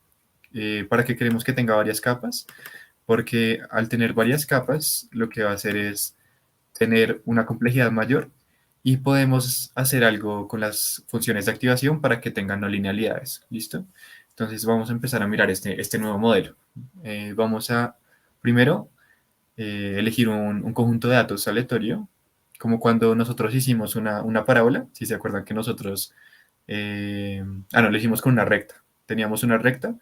¿Para qué queremos que tenga varias capas? porque al tener varias capas, lo que va a hacer es tener una complejidad mayor y podemos hacer algo con las funciones de activación para que tengan no linealidades. ¿Listo? Entonces vamos a empezar a mirar este nuevo modelo. Vamos a, primero, elegir un conjunto de datos aleatorio, como cuando nosotros hicimos una parábola, si se acuerdan que nosotros, no, lo hicimos con una recta. Teníamos una recta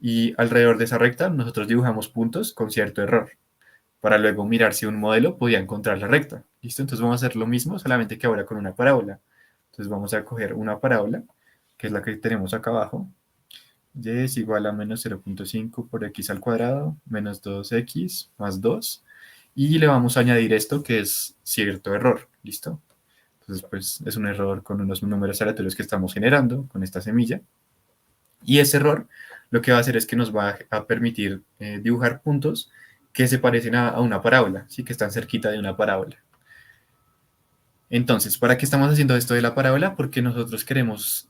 y alrededor de esa recta nosotros dibujamos puntos con cierto error para luego mirar si un modelo podía encontrar la recta. ¿Listo? Entonces vamos a hacer lo mismo, solamente que ahora con una parábola. Entonces vamos a coger una parábola, que es la que tenemos acá abajo. Y es igual a menos 0.5 por x al cuadrado, menos 2x más 2. Y le vamos a añadir esto, que es cierto error. ¿Listo? Entonces, pues es un error con unos números aleatorios que estamos generando con esta semilla. Y ese error lo que va a hacer es que nos va a permitir dibujar puntos que se parecen a una parábola, ¿sí? Que están cerquita de una parábola. Entonces, ¿para qué estamos haciendo esto de la parábola? Porque nosotros queremos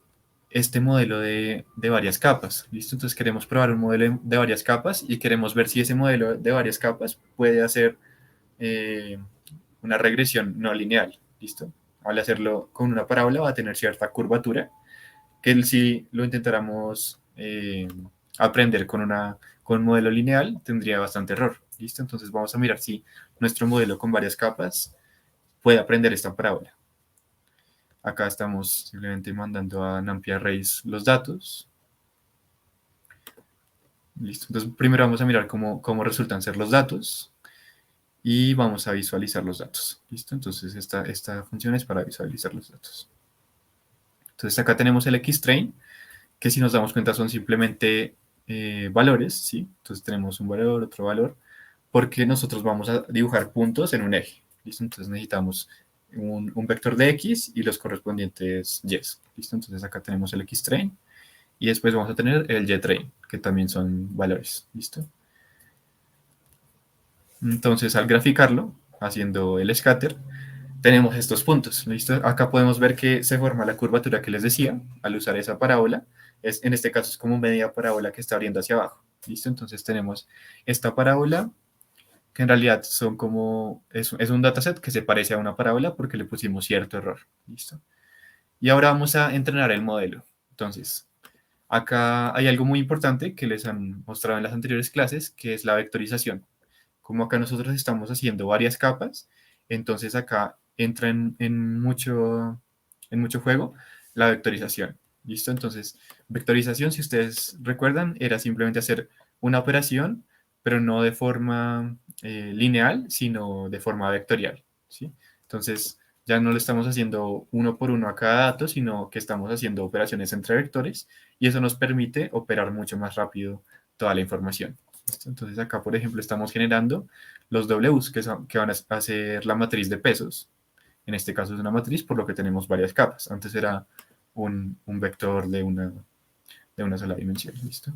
este modelo de varias capas, ¿listo? Entonces queremos probar un modelo de varias capas y queremos ver si ese modelo de varias capas puede hacer eh, una regresión no lineal, ¿listo? Al hacerlo con una parábola va a tener cierta curvatura que si lo intentáramos aprender con un modelo lineal, tendría bastante error. ¿Listo? Entonces vamos a mirar si nuestro modelo con varias capas puede aprender esta parábola. Acá estamos simplemente mandando a NumPy Arrays los datos. Listo. Entonces primero vamos a mirar cómo resultan ser los datos y vamos a visualizar los datos. ¿Listo? Entonces esta función es para visualizar los datos. Entonces acá tenemos el xtrain, que si nos damos cuenta son simplemente valores, ¿sí? Entonces tenemos un valor, otro valor, porque nosotros vamos a dibujar puntos en un eje, ¿listo? Entonces necesitamos un vector de x y los correspondientes y, ¿listo? Entonces acá tenemos el xtrain y después vamos a tener el ytrain, que también son valores, ¿listo? Entonces al graficarlo, haciendo el scatter, tenemos estos puntos, ¿listo? Acá podemos ver que se forma la curvatura que les decía al usar esa parábola. En este caso es como media parábola que está abriendo hacia abajo, ¿listo? Entonces tenemos esta parábola, que en realidad es un dataset que se parece a una parábola porque le pusimos cierto error, ¿listo? Y ahora vamos a entrenar el modelo. Entonces, acá hay algo muy importante que les han mostrado en las anteriores clases, que es la vectorización. Como acá nosotros estamos haciendo varias capas, entonces acá entra en mucho juego la vectorización. ¿Listo? Entonces, vectorización, si ustedes recuerdan, era simplemente hacer una operación, pero no de forma lineal, sino de forma vectorial. ¿Sí? Entonces, ya no lo estamos haciendo uno por uno a cada dato, sino que estamos haciendo operaciones entre vectores y eso nos permite operar mucho más rápido toda la información. Entonces acá, por ejemplo, estamos generando los Ws que van a ser la matriz de pesos. En este caso es una matriz, por lo que tenemos varias capas. Antes era un vector de una sola dimensión. ¿Listo?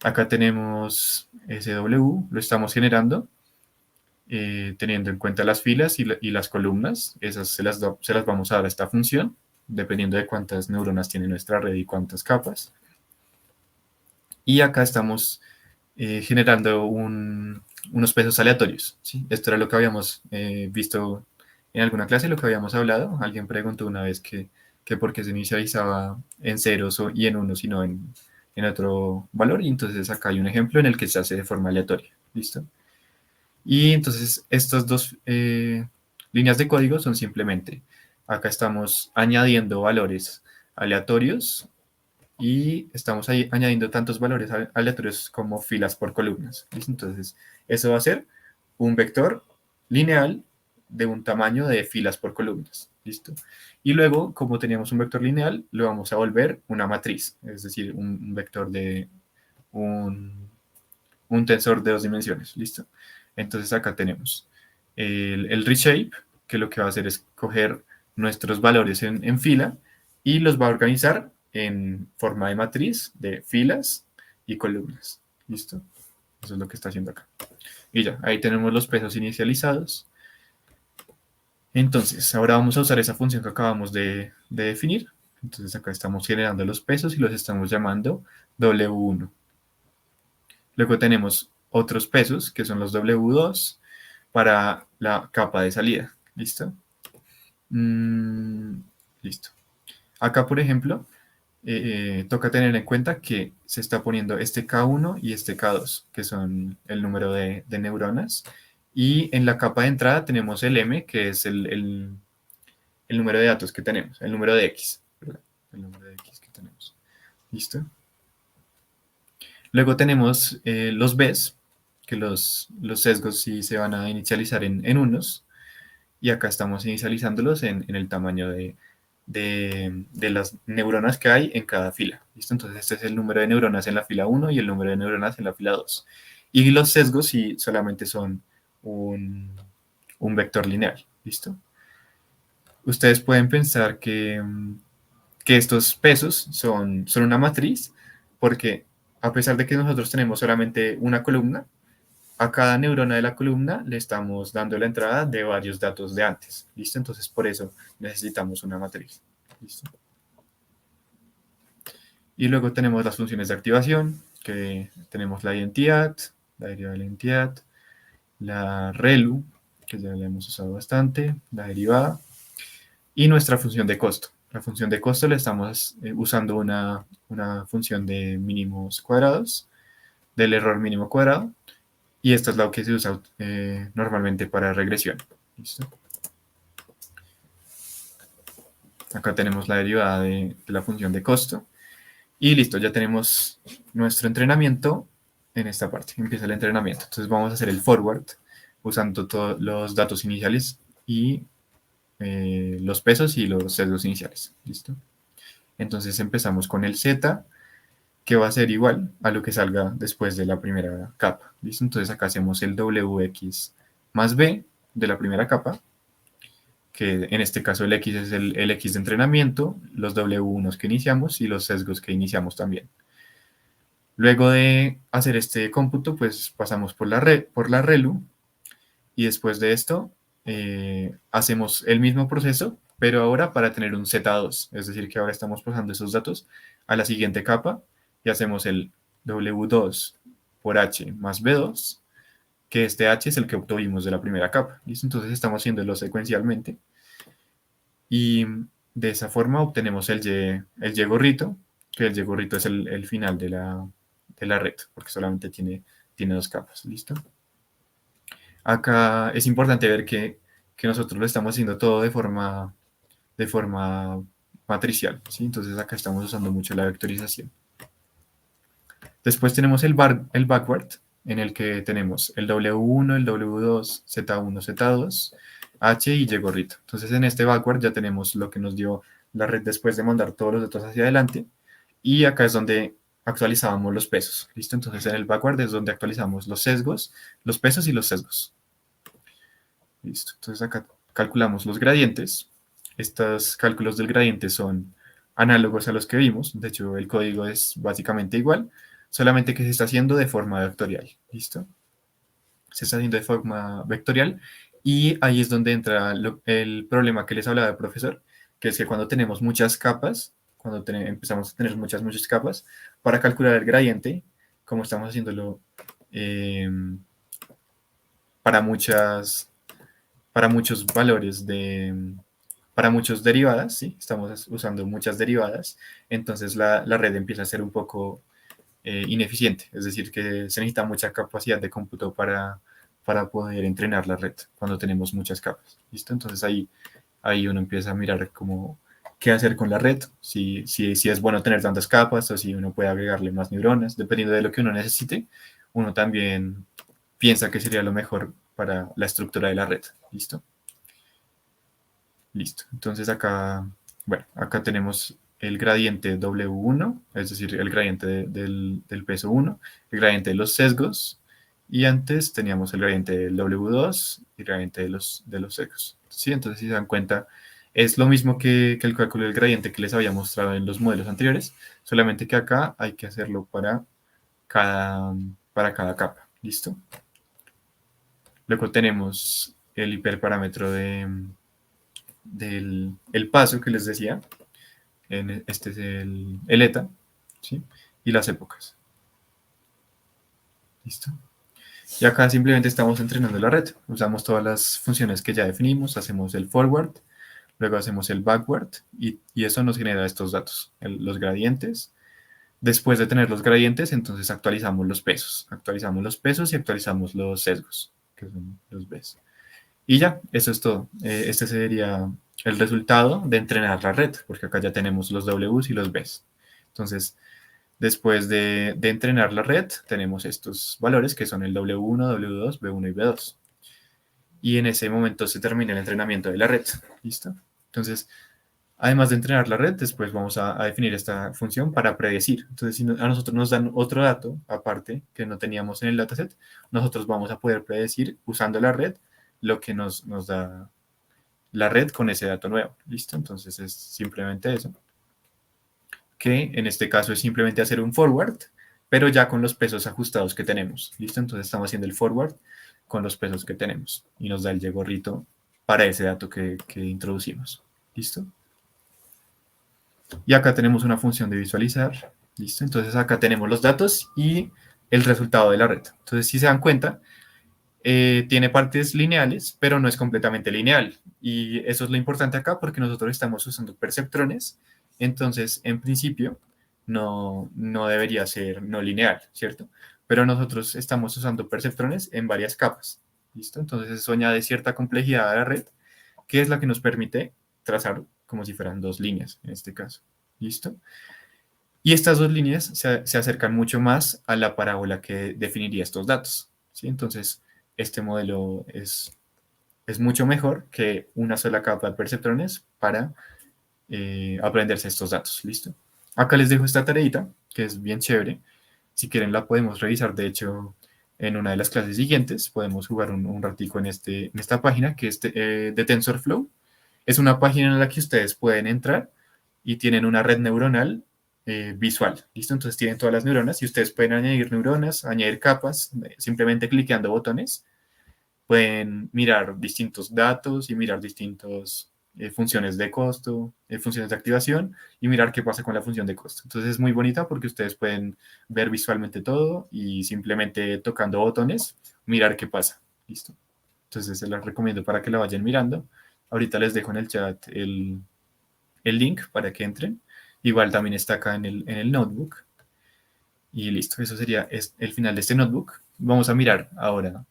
Acá tenemos SW, lo estamos generando teniendo en cuenta las filas y las columnas. Esas se las vamos a dar a esta función, dependiendo de cuántas neuronas tiene nuestra red y cuántas capas. Y acá estamos generando unos pesos aleatorios. ¿Sí? Esto era lo que habíamos visto en alguna clase, lo que habíamos hablado. Alguien preguntó una vez que por qué se inicializaba en ceros y en unos, sino en otro valor. Y entonces acá hay un ejemplo en el que se hace de forma aleatoria. ¿Listo? Y entonces estas dos líneas de código son simplemente, acá estamos añadiendo valores aleatorios y estamos ahí añadiendo tantos valores aleatorios como filas por columnas. ¿Listo? Entonces, eso va a ser un vector lineal de un tamaño de filas por columnas. ¿Listo? Y luego, como teníamos un vector lineal, lo vamos a volver una matriz, es decir, un vector de un tensor de 2 dimensiones. ¿Listo? Entonces, acá tenemos el reshape, que lo que va a hacer es coger nuestros valores en fila y los va a organizar en forma de matriz de filas y columnas. ¿Listo? Eso es lo que está haciendo acá. Y ya, ahí tenemos los pesos inicializados. Entonces, ahora vamos a usar esa función que acabamos de definir. Entonces, acá estamos generando los pesos y los estamos llamando W1. Luego tenemos otros pesos, que son los W2, para la capa de salida. ¿Listo? Listo. Acá, por ejemplo, toca tener en cuenta que se está poniendo este K1 y este K2, que son el número de neuronas. Y en la capa de entrada tenemos el M, que es el número de datos que tenemos, el número de X, ¿verdad? El número de X que tenemos. ¿Listo? Luego tenemos los Bs, que los sesgos sí se van a inicializar en unos, y acá estamos inicializándolos en el tamaño de las neuronas que hay en cada fila. ¿Listo? Entonces este es el número de neuronas en la fila 1 y el número de neuronas en la fila 2. Y los sesgos sí solamente son un vector lineal. ¿Listo? Ustedes pueden pensar que estos pesos son una matriz, porque a pesar de que nosotros tenemos solamente una columna, a cada neurona de la columna le estamos dando la entrada de varios datos de antes. ¿Listo? Entonces, por eso necesitamos una matriz. ¿Listo? Y luego tenemos las funciones de activación, que tenemos la identidad, la derivada de la identidad, la relu, que ya la hemos usado bastante, la derivada, y nuestra función de costo. La función de costo le estamos usando una función de mínimos cuadrados, del error mínimo cuadrado, y esta es la que se usa normalmente para regresión. ¿Listo? Acá tenemos la derivada de la función de costo. Y listo, ya tenemos nuestro entrenamiento en esta parte. Empieza el entrenamiento. Entonces vamos a hacer el forward usando todos los datos iniciales y los pesos y los sesgos iniciales. ¿Listo? Entonces empezamos con el Z, que va a ser igual a lo que salga después de la primera capa. ¿Listo? Entonces acá hacemos el WX más B de la primera capa, que en este caso el X es el X de entrenamiento, los W1 que iniciamos y los sesgos que iniciamos también. Luego de hacer este cómputo, pues pasamos por la ReLU, y después de esto hacemos el mismo proceso, pero ahora para tener un Z2, es decir, que ahora estamos pasando esos datos a la siguiente capa y hacemos el W2 por H más B2, que este H es el que obtuvimos de la primera capa. ¿Listo? Entonces estamos haciéndolo secuencialmente y de esa forma obtenemos el Y gorrito, que el Y gorrito es el final de la red, porque solamente tiene dos capas. ¿Listo? Acá es importante ver que nosotros lo estamos haciendo todo de forma matricial, ¿sí? Entonces acá estamos usando mucho la vectorización. Después tenemos el backward, en el que tenemos el W1, el W2, Z1, Z2, H y Y gorrito. Entonces en este backward ya tenemos lo que nos dio la red después de mandar todos los datos hacia adelante. Y acá es donde actualizábamos los pesos. ¿Listo? Entonces en el backward es donde actualizamos los sesgos, los pesos y los sesgos. Listo. Entonces acá calculamos los gradientes. Estos cálculos del gradiente son análogos a los que vimos. De hecho, el código es básicamente igual, solamente que se está haciendo de forma vectorial. ¿Listo? Se está haciendo de forma vectorial y ahí es donde entra el problema que les hablaba el profesor, que es que cuando tenemos muchas capas, cuando empezamos a tener muchas capas, para calcular el gradiente, como estamos haciéndolo eh, para muchos valores para muchas derivadas, ¿sí? Estamos usando muchas derivadas, entonces la red empieza a ser un poco ineficiente, es decir, que se necesita mucha capacidad de cómputo para poder entrenar la red cuando tenemos muchas capas, ¿listo? Entonces ahí uno empieza a mirar cómo, qué hacer con la red, si es bueno tener tantas capas o si uno puede agregarle más neuronas, dependiendo de lo que uno necesite, uno también piensa que sería lo mejor para la estructura de la red, ¿listo? Listo. Entonces acá, bueno, acá tenemos el gradiente W1, es decir, el gradiente del peso 1, el gradiente de los sesgos, y antes teníamos el gradiente del W2 y el gradiente de los sesgos. ¿Sí? Entonces, si se dan cuenta, es lo mismo que el cálculo del gradiente que les había mostrado en los modelos anteriores, solamente que acá hay que hacerlo para cada capa. ¿Listo? Luego tenemos el hiperparámetro del el paso que les decía. Este es el ETA, ¿sí? Y las épocas. ¿Listo? Y acá simplemente estamos entrenando la red. Usamos todas las funciones que ya definimos, hacemos el forward, luego hacemos el backward y eso nos genera estos datos, los gradientes. Después de tener los gradientes, entonces actualizamos los pesos. Actualizamos los pesos y actualizamos los sesgos, que son los Bs. Y ya, eso es todo. Este sería el resultado de entrenar la red, porque acá ya tenemos los Ws y los Bs. Entonces, después de entrenar la red, tenemos estos valores que son el W1, W2, B1 y B2. Y en ese momento se termina el entrenamiento de la red. ¿Listo? Entonces, además de entrenar la red, después vamos a definir esta función para predecir. Entonces, si a nosotros nos dan otro dato aparte que no teníamos en el dataset, nosotros vamos a poder predecir usando la red lo que nos da la red con ese dato nuevo. ¿Listo? Entonces es simplemente eso, que en este caso es simplemente hacer un forward, pero ya con los pesos ajustados que tenemos. ¿Listo? Entonces estamos haciendo el forward con los pesos que tenemos y nos da el Y-gorrito para ese dato que introducimos. ¿Listo? Y acá tenemos una función de visualizar. ¿Listo? Entonces acá tenemos los datos y el resultado de la red. Entonces, si se dan cuenta, tiene partes lineales, pero no es completamente lineal. Y eso es lo importante acá porque nosotros estamos usando perceptrones. Entonces, en principio, no debería ser no lineal, ¿cierto? Pero nosotros estamos usando perceptrones en varias capas. ¿Listo? Entonces, eso añade cierta complejidad a la red, que es la que nos permite trazar como si fueran dos líneas, en este caso. ¿Listo? Y estas dos líneas se acercan mucho más a la parábola que definiría estos datos. ¿Sí? Entonces, este modelo es mucho mejor que una sola capa de perceptrones para aprenderse estos datos. ¿Listo? Acá les dejo esta tareita, que es bien chévere. Si quieren la podemos revisar, de hecho, en una de las clases siguientes. Podemos jugar un ratico en esta página, que es de TensorFlow. Es una página en la que ustedes pueden entrar y tienen una red neuronal visual. ¿Listo? Entonces tienen todas las neuronas y ustedes pueden añadir neuronas, añadir capas, simplemente cliqueando botones. Pueden mirar distintos datos y mirar distintas funciones de costo, funciones de activación y mirar qué pasa con la función de costo. Entonces es muy bonita porque ustedes pueden ver visualmente todo y simplemente tocando botones mirar qué pasa. ¿Listo? Entonces se las recomiendo para que la vayan mirando. Ahorita les dejo en el chat el link para que entren. Igual también está acá en el notebook. Y listo, eso sería el final de este notebook. Vamos a mirar ahora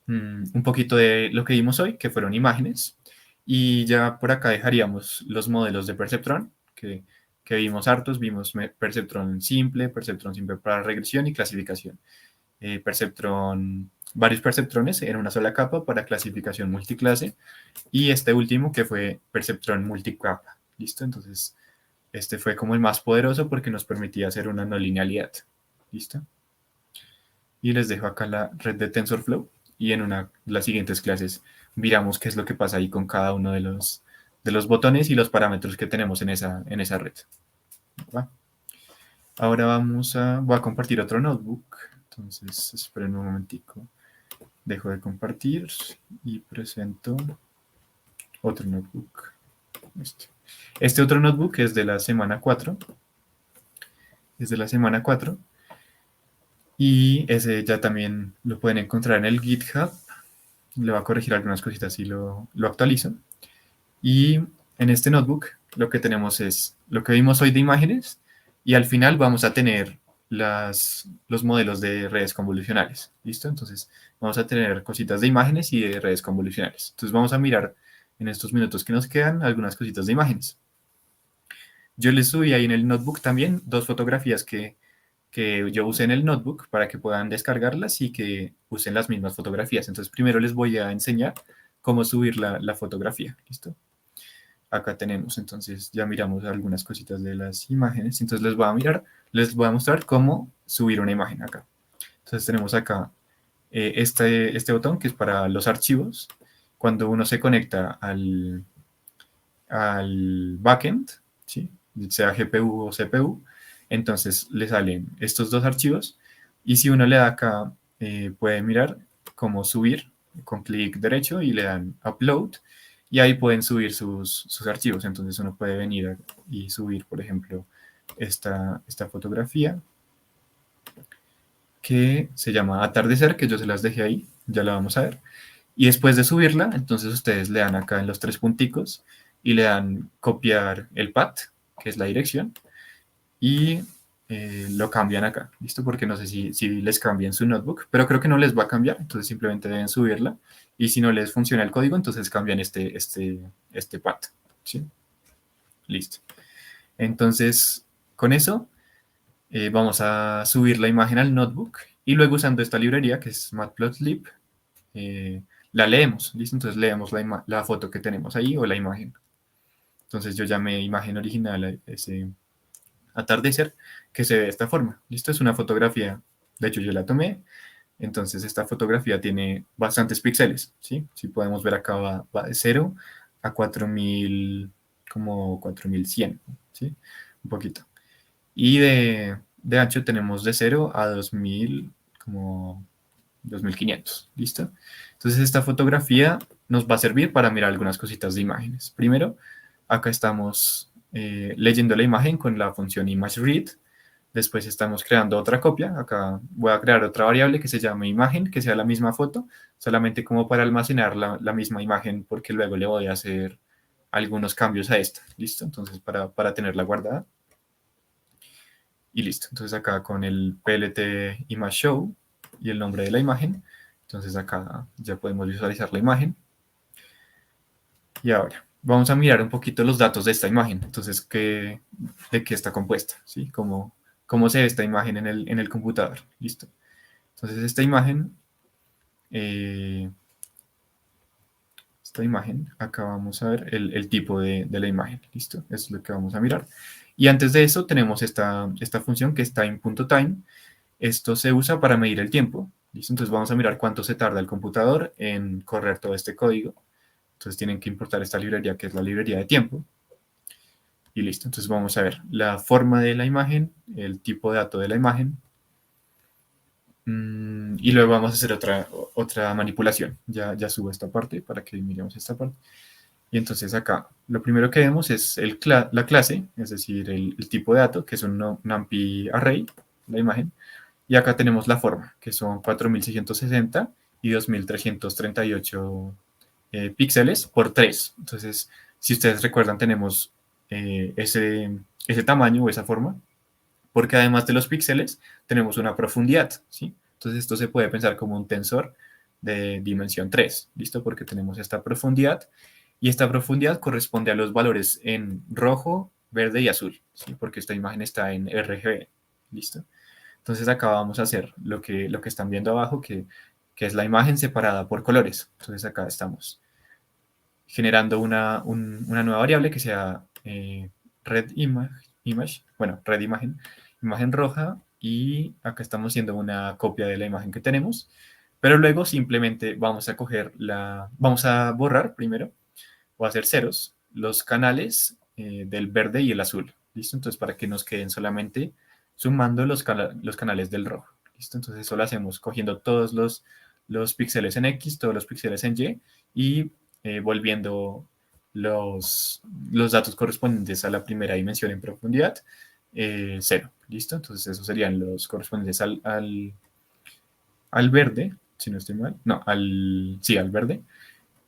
un poquito de lo que vimos hoy, que fueron imágenes. Y ya por acá dejaríamos los modelos de perceptrón, que vimos hartos. Vimos perceptrón simple para regresión y clasificación. Varios perceptrones en una sola capa para clasificación multiclase. Y este último que fue perceptrón multicapa. ¿Listo? Entonces, este fue como el más poderoso porque nos permitía hacer una no linealidad. ¿Listo? Y les dejo acá la red de TensorFlow y en las siguientes clases miramos qué es lo que pasa ahí con cada uno de los botones y los parámetros que tenemos en esa red. ¿Va? Ahora voy a compartir otro notebook. Entonces, esperen un momentico. Dejo de compartir y presento otro notebook. Este otro notebook es de la semana 4. Es de la semana 4. Y ese ya también lo pueden encontrar en el GitHub. Le va a corregir algunas cositas y lo actualizo. Y en este notebook lo que tenemos es lo que vimos hoy de imágenes y al final vamos a tener los modelos de redes convolucionales. ¿Listo? Entonces vamos a tener cositas de imágenes y de redes convolucionales. Entonces vamos a mirar en estos minutos que nos quedan algunas cositas de imágenes. Yo les subí ahí en el notebook también dos fotografías que yo usé en el notebook para que puedan descargarlas y que usen las mismas fotografías. Entonces, primero les voy a enseñar cómo subir la fotografía. ¿Listo? Acá tenemos, entonces ya miramos algunas cositas de las imágenes. Entonces les voy a mostrar cómo subir una imagen acá. Entonces tenemos acá este botón que es para los archivos. Cuando uno se conecta al backend, ¿sí? Sea GPU o CPU, entonces le salen estos dos archivos y si uno le da acá, puede mirar cómo subir con clic derecho y le dan upload y ahí pueden subir sus archivos. Entonces uno puede venir y subir, por ejemplo, esta fotografía que se llama atardecer, que yo se las dejé ahí, ya la vamos a ver. Y después de subirla, entonces ustedes le dan acá en los tres punticos y le dan copiar el path, que es la dirección, y lo cambian acá, ¿listo? Porque no sé si les cambian su notebook, pero creo que no les va a cambiar, entonces simplemente deben subirla. Y si no les funciona el código, entonces cambian este path, ¿sí? Listo. Entonces, con eso vamos a subir la imagen al notebook y luego usando esta librería que es Matplotlib, eh, la leemos, ¿listo? Entonces leemos la foto que tenemos ahí o la imagen. Entonces yo llamé imagen original a ese atardecer que se ve de esta forma, ¿listo? Es una fotografía, de hecho yo la tomé, entonces esta fotografía tiene bastantes píxeles, ¿sí? Si podemos ver acá va de 0 a 4000, como 4100, ¿sí? Un poquito. Y de ancho tenemos de 0 a 2000, como 2500, ¿listo? Entonces esta fotografía nos va a servir para mirar algunas cositas de imágenes. Primero, acá estamos leyendo la imagen con la función ImageRead. Después estamos creando otra copia. Acá voy a crear otra variable que se llame imagen, que sea la misma foto, solamente como para almacenar la misma imagen, porque luego le voy a hacer algunos cambios a esta, ¿listo? Entonces para tenerla guardada. Y listo. Entonces acá con el plt image show y el nombre de la imagen. Entonces acá ya podemos visualizar la imagen. Y ahora vamos a mirar un poquito los datos de esta imagen. Entonces, de qué está compuesta, ¿sí? Cómo se ve esta imagen en el computador. Listo. Entonces eh, esta imagen, acá vamos a ver el tipo de la imagen. Listo. Eso es lo que vamos a mirar. Y antes de eso tenemos esta función que es time.time. Esto se usa para medir el tiempo. ¿Listo? Entonces vamos a mirar cuánto se tarda el computador en correr todo este código. Entonces tienen que importar esta librería que es la librería de tiempo. Y listo. Entonces vamos a ver la forma de la imagen, el tipo de dato de la imagen. Y luego vamos a hacer otra manipulación. Ya subo esta parte para que miremos esta parte. Y entonces acá lo primero que vemos es la clase, es decir, el tipo de dato, que es un NumPy array, la imagen. Y acá tenemos la forma, que son 4660 y 2338 píxeles por 3. Entonces, si ustedes recuerdan, tenemos ese tamaño o esa forma, porque además de los píxeles, tenemos una profundidad, ¿sí? Entonces, esto se puede pensar como un tensor de dimensión 3, ¿listo? Porque tenemos esta profundidad y esta profundidad corresponde a los valores en rojo, verde y azul, ¿sí? Porque esta imagen está en RGB, ¿listo? Entonces acá vamos a hacer lo que están viendo abajo, que es la imagen separada por colores. Entonces acá estamos generando una nueva variable que sea red imagen, imagen roja, y acá estamos haciendo una copia de la imagen que tenemos, pero luego simplemente vamos a borrar primero, o hacer ceros, los canales del verde y el azul, ¿listo? Entonces para que nos queden solamente sumando los canales del rojo, ¿listo? Entonces eso lo hacemos cogiendo todos los píxeles en X, todos los píxeles en Y, y volviendo los datos correspondientes a la primera dimensión en profundidad, 0, ¿listo? Entonces esos serían los correspondientes al verde, si no estoy mal, no, sí, al verde,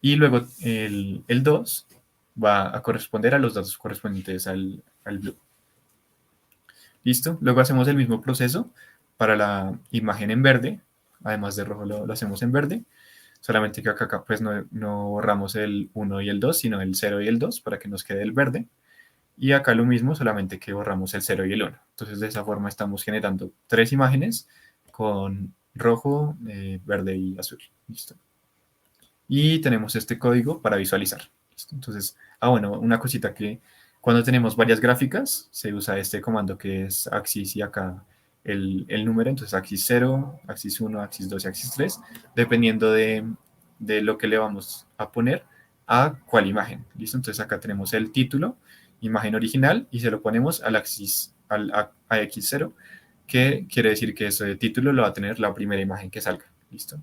y luego el 2 va a corresponder a los datos correspondientes al blue. ¿Listo? Luego hacemos el mismo proceso para la imagen en verde, además de rojo lo hacemos en verde, solamente que acá pues no borramos el 1 y el 2, sino el 0 y el 2 para que nos quede el verde. Y acá lo mismo, solamente que borramos el 0 y el 1. Entonces de esa forma estamos generando 3 imágenes con rojo, verde y azul. ¿Listo? Y tenemos este código para visualizar. ¿Listo? Entonces, bueno, una cosita que cuando tenemos varias gráficas, se usa este comando que es axis y acá el número, entonces axis 0, axis 1, axis 2 y axis 3, dependiendo de lo que le vamos a poner a cuál imagen. ¿Listo? Entonces acá tenemos el título, imagen original, y se lo ponemos al axis, a x0, que quiere decir que ese título lo va a tener la primera imagen que salga. ¿Listo?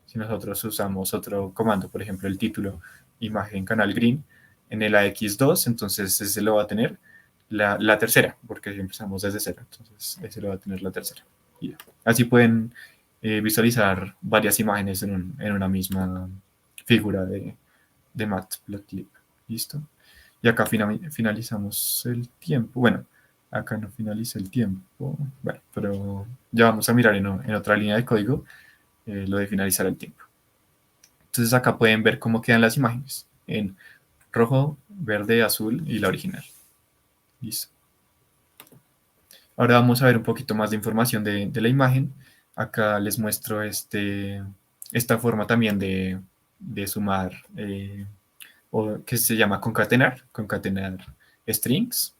Si nosotros usamos otro comando, por ejemplo, el título imagen canal green en el AX2, entonces ese lo va a tener la tercera, porque empezamos desde cero, entonces ese lo va a tener la tercera. Y así pueden visualizar varias imágenes en una misma figura de Matplotlib. ¿Listo? Y acá finalizamos el tiempo. Bueno, acá no finaliza el tiempo. Bueno, pero ya vamos a mirar en otra línea de código lo de finalizar el tiempo. Entonces acá pueden ver cómo quedan las imágenes en rojo, verde, azul y la original. Listo. Ahora vamos a ver un poquito más de información de la imagen. Acá les muestro esta forma también de sumar, o que se llama concatenar strings.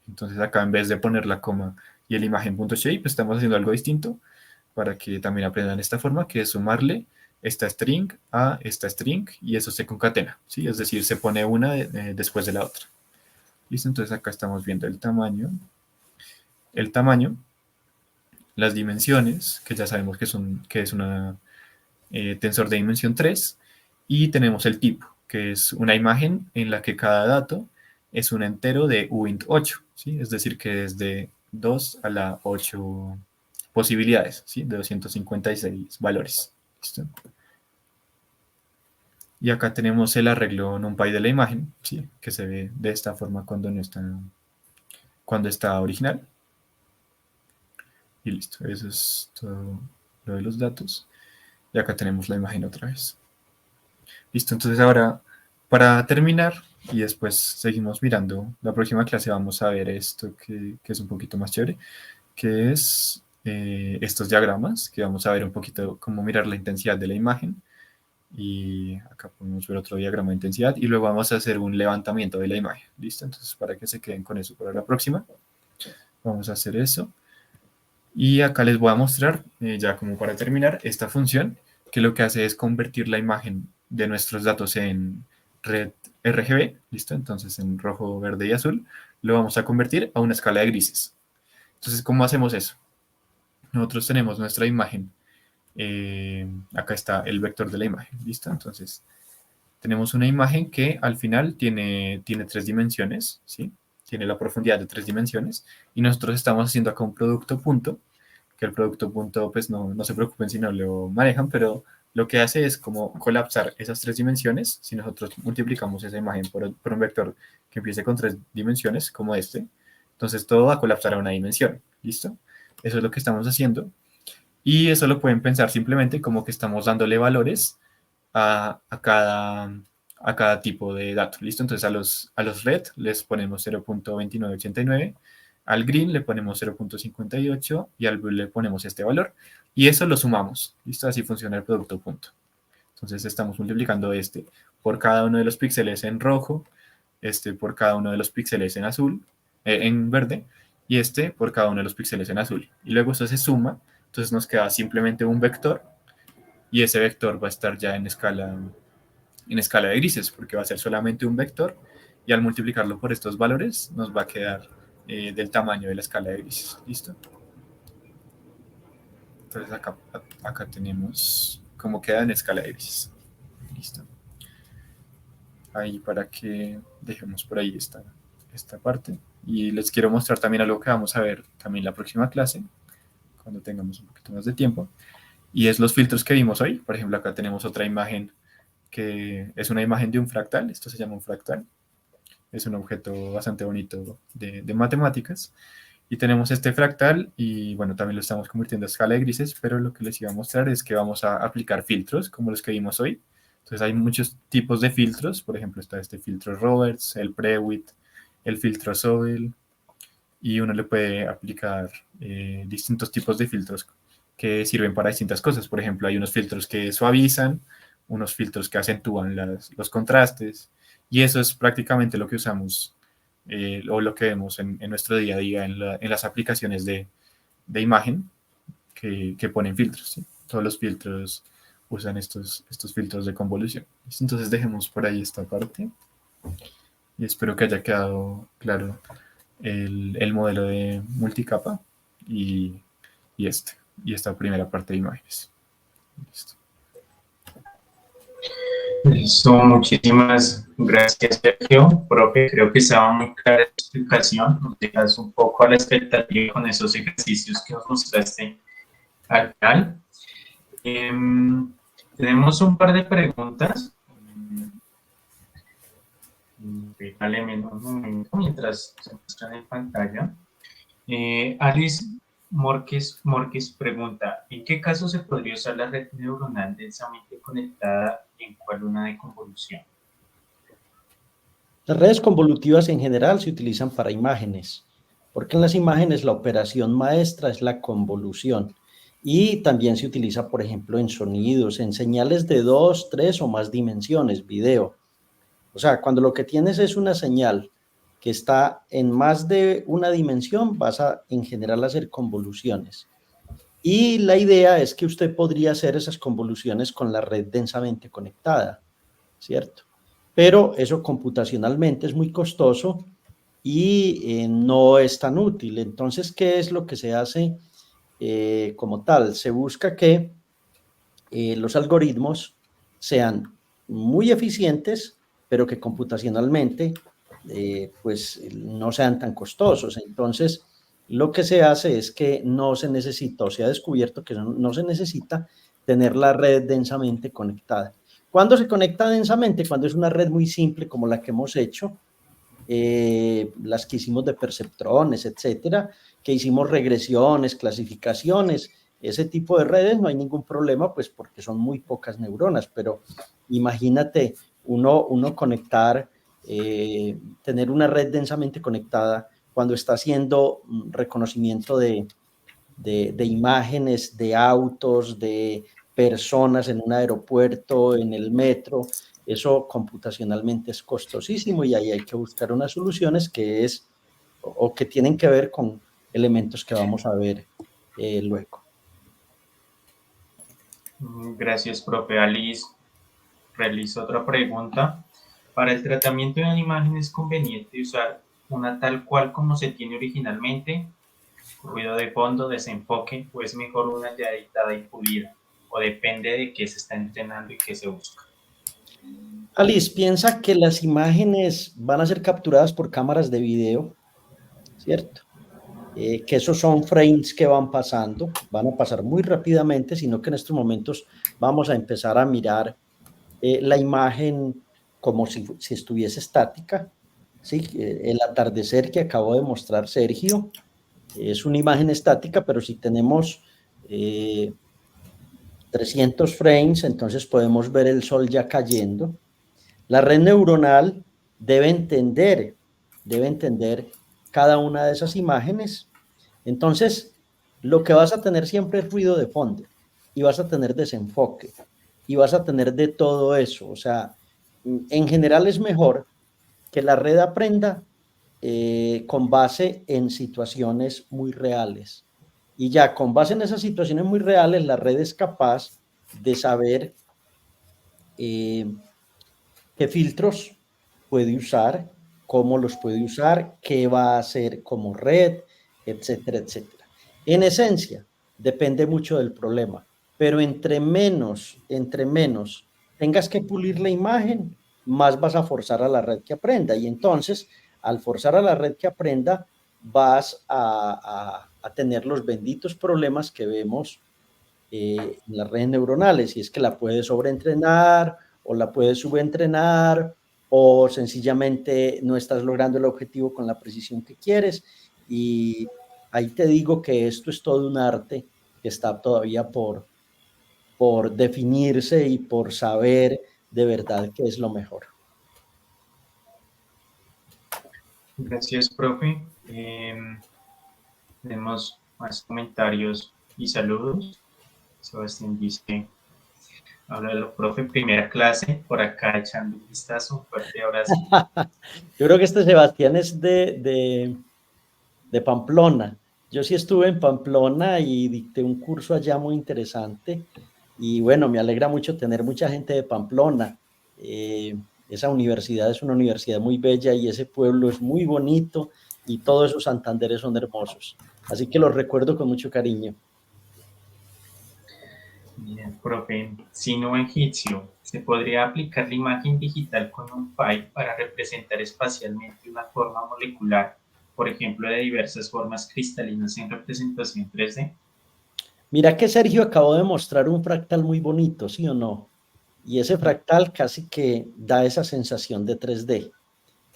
Entonces acá en vez de poner la coma y el imagen.shape, estamos haciendo algo distinto para que también aprendan esta forma, que es sumarle esta string a esta string y eso se concatena, ¿sí? Es decir, se pone una después de la otra. ¿Listo? Entonces acá estamos viendo el tamaño, las dimensiones, que ya sabemos que es una tensor de dimensión 3, y tenemos el tipo, que es una imagen en la que cada dato es un entero de uint 8, ¿sí? Es decir, que es de 2 a la 8 posibilidades, ¿sí? De 256 valores. ¿Listo? Y acá tenemos el arreglo NumPy de la imagen, ¿sí? Que se ve de esta forma cuando está original. Y listo, eso es todo lo de los datos. Y acá tenemos la imagen otra vez. Listo, entonces ahora, para terminar, y después seguimos mirando, la próxima clase vamos a ver esto que es un poquito más chévere, que es estos diagramas, que vamos a ver un poquito cómo mirar la intensidad de la imagen. Y acá podemos ver otro diagrama de intensidad, y luego vamos a hacer un levantamiento de la imagen. ¿Listo? Entonces, para que se queden con eso para la próxima, vamos a hacer eso. Y acá les voy a mostrar, ya como para terminar, esta función que lo que hace es convertir la imagen de nuestros datos en red RGB, ¿listo? Entonces en rojo, verde y azul, lo vamos a convertir a una escala de grises. Entonces, ¿cómo hacemos eso? Nosotros tenemos nuestra imagen, acá está el vector de la imagen, ¿listo? Entonces, tenemos una imagen que al final tiene 3 dimensiones, ¿sí? Tiene la profundidad de 3 dimensiones, y nosotros estamos haciendo acá un producto punto, que el producto punto, pues no se preocupen si no lo manejan, pero lo que hace es como colapsar esas 3 dimensiones. Si nosotros multiplicamos esa imagen por un vector que empiece con 3 dimensiones, como este, entonces todo va a colapsar a una dimensión, ¿listo? Eso es lo que estamos haciendo, y eso lo pueden pensar simplemente como que estamos dándole valores a cada tipo de dato, ¿listo? Entonces a los red les ponemos 0.2989, al green le ponemos 0.58 y al blue le ponemos este valor, y eso lo sumamos, ¿listo? Así funciona el producto punto. Entonces estamos multiplicando este por cada uno de los píxeles en rojo, este por cada uno de los píxeles en azul, en verde, y este por cada uno de los píxeles en azul. Y luego eso se suma, entonces nos queda simplemente un vector, y ese vector va a estar ya en escala de grises, porque va a ser solamente un vector, y al multiplicarlo por estos valores nos va a quedar del tamaño de la escala de grises. ¿Listo? Entonces acá tenemos cómo queda en escala de grises. ¿Listo? Ahí para que dejemos por ahí esta parte. Y les quiero mostrar también algo que vamos a ver también la próxima clase, cuando tengamos un poquito más de tiempo, y es los filtros que vimos hoy. Por ejemplo, acá tenemos otra imagen que es una imagen de un fractal. Esto se llama un fractal. Es un objeto bastante bonito de matemáticas. Y tenemos este fractal, y bueno, también lo estamos convirtiendo a escala de grises, pero lo que les iba a mostrar es que vamos a aplicar filtros, como los que vimos hoy. Entonces hay muchos tipos de filtros. Por ejemplo, está este filtro Roberts, el Prewitt, el filtro Sobel, y uno le puede aplicar distintos tipos de filtros que sirven para distintas cosas. Por ejemplo, hay unos filtros que suavizan, unos filtros que acentúan los contrastes, y eso es prácticamente lo que usamos o lo que vemos en nuestro día a día en las aplicaciones de imagen que ponen filtros, ¿sí? Todos los filtros usan estos filtros de convolución. Entonces dejemos por ahí esta parte, y espero que haya quedado claro el modelo de multicapa y esta primera parte de imágenes. Listo.
Listo, muchísimas gracias, Sergio. Profe, creo que estaba muy clara la explicación. Nos dejas un poco a la expectativa con esos ejercicios que nos mostraste al final. Tenemos un par de preguntas. Regáleme un momento mientras se muestran en pantalla. Alice Morques pregunta, ¿en qué caso se podría usar la red neuronal densamente conectada y en cuál una de convolución?
Las redes convolutivas en general se utilizan para imágenes, porque en las imágenes la operación maestra es la convolución. Y también se utiliza, por ejemplo, en sonidos, en señales de 2, 3 o más dimensiones, video. O sea, cuando lo que tienes es una señal que está en más de una dimensión, vas a en general hacer convoluciones. Y la idea es que usted podría hacer esas convoluciones con la red densamente conectada, ¿cierto? Pero eso computacionalmente es muy costoso y no es tan útil. Entonces, ¿qué es lo que se hace como tal? Se busca que los algoritmos sean muy eficientes, pero que computacionalmente pues no sean tan costosos. Entonces, lo que se hace es que no se necesita, o se ha descubierto que no se necesita tener la red densamente conectada. ¿Cuándo se conecta densamente? Cuando es una red muy simple como la que hemos hecho, las que hicimos de perceptrones, etcétera, que hicimos regresiones, clasificaciones, ese tipo de redes no hay ningún problema, pues porque son muy pocas neuronas, pero imagínate uno conectar, tener una red densamente conectada cuando está haciendo reconocimiento de imágenes, de autos, de personas en un aeropuerto, en el metro. Eso computacionalmente es costosísimo y ahí hay que buscar unas soluciones que es o que tienen que ver con elementos que vamos a ver luego.
Gracias, profe. Alice realiza otra pregunta. Para el tratamiento de una imagen es conveniente usar una tal cual como se tiene originalmente, ruido de fondo, desenfoque, o es mejor una ya editada y pulida, o depende de qué se está entrenando y qué se busca.
Alice, piensa que las imágenes van a ser capturadas por cámaras de video, ¿cierto? Que esos son frames que van pasando, van a pasar muy rápidamente, sino que en estos momentos vamos a empezar a mirar la imagen como si estuviese estática, ¿sí? El atardecer que acabó de mostrar Sergio es una imagen estática, pero si tenemos 300 frames, entonces podemos ver el sol ya cayendo. La red neuronal debe entender cada una de esas imágenes. Entonces, lo que vas a tener siempre es ruido de fondo y vas a tener desenfoque y vas a tener de todo eso. O sea, en general es mejor que la red aprenda con base en situaciones muy reales. Y ya con base en esas situaciones muy reales, la red es capaz de saber eh, qué filtros puede usar, cómo los puede usar, qué va a hacer como red, etcétera, etcétera. En esencia, depende mucho del problema, pero entre menos tengas que pulir la imagen, más vas a forzar a la red que aprenda. Y entonces, al forzar a la red que aprenda, vas a tener los benditos problemas que vemos en las redes neuronales, y es que la puedes sobreentrenar o la puedes subentrenar o sencillamente no estás logrando el objetivo con la precisión que quieres. Y ahí te digo que esto es todo un arte que está todavía por definirse y por saber de verdad qué es lo mejor.
Gracias, profe. Tenemos más comentarios y saludos. Sebastián dice, habla el profe, primera clase, por acá echando un vistazo, un fuerte abrazo.
Yo creo que este Sebastián es de Pamplona. Yo sí estuve en Pamplona y dicté un curso allá muy interesante. Y bueno, me alegra mucho tener mucha gente de Pamplona. Esa universidad es una universidad muy bella y ese pueblo es muy bonito y todos esos Santanderes son hermosos. Así que los recuerdo con mucho cariño.
Bien, profe, sino egipcio, ¿se podría aplicar la imagen digital con un file para representar espacialmente una forma molecular, por ejemplo, de diversas formas cristalinas en representación 3D?
Mira que Sergio acabó de mostrar un fractal muy bonito, ¿sí o no? Y ese fractal casi que da esa sensación de 3D.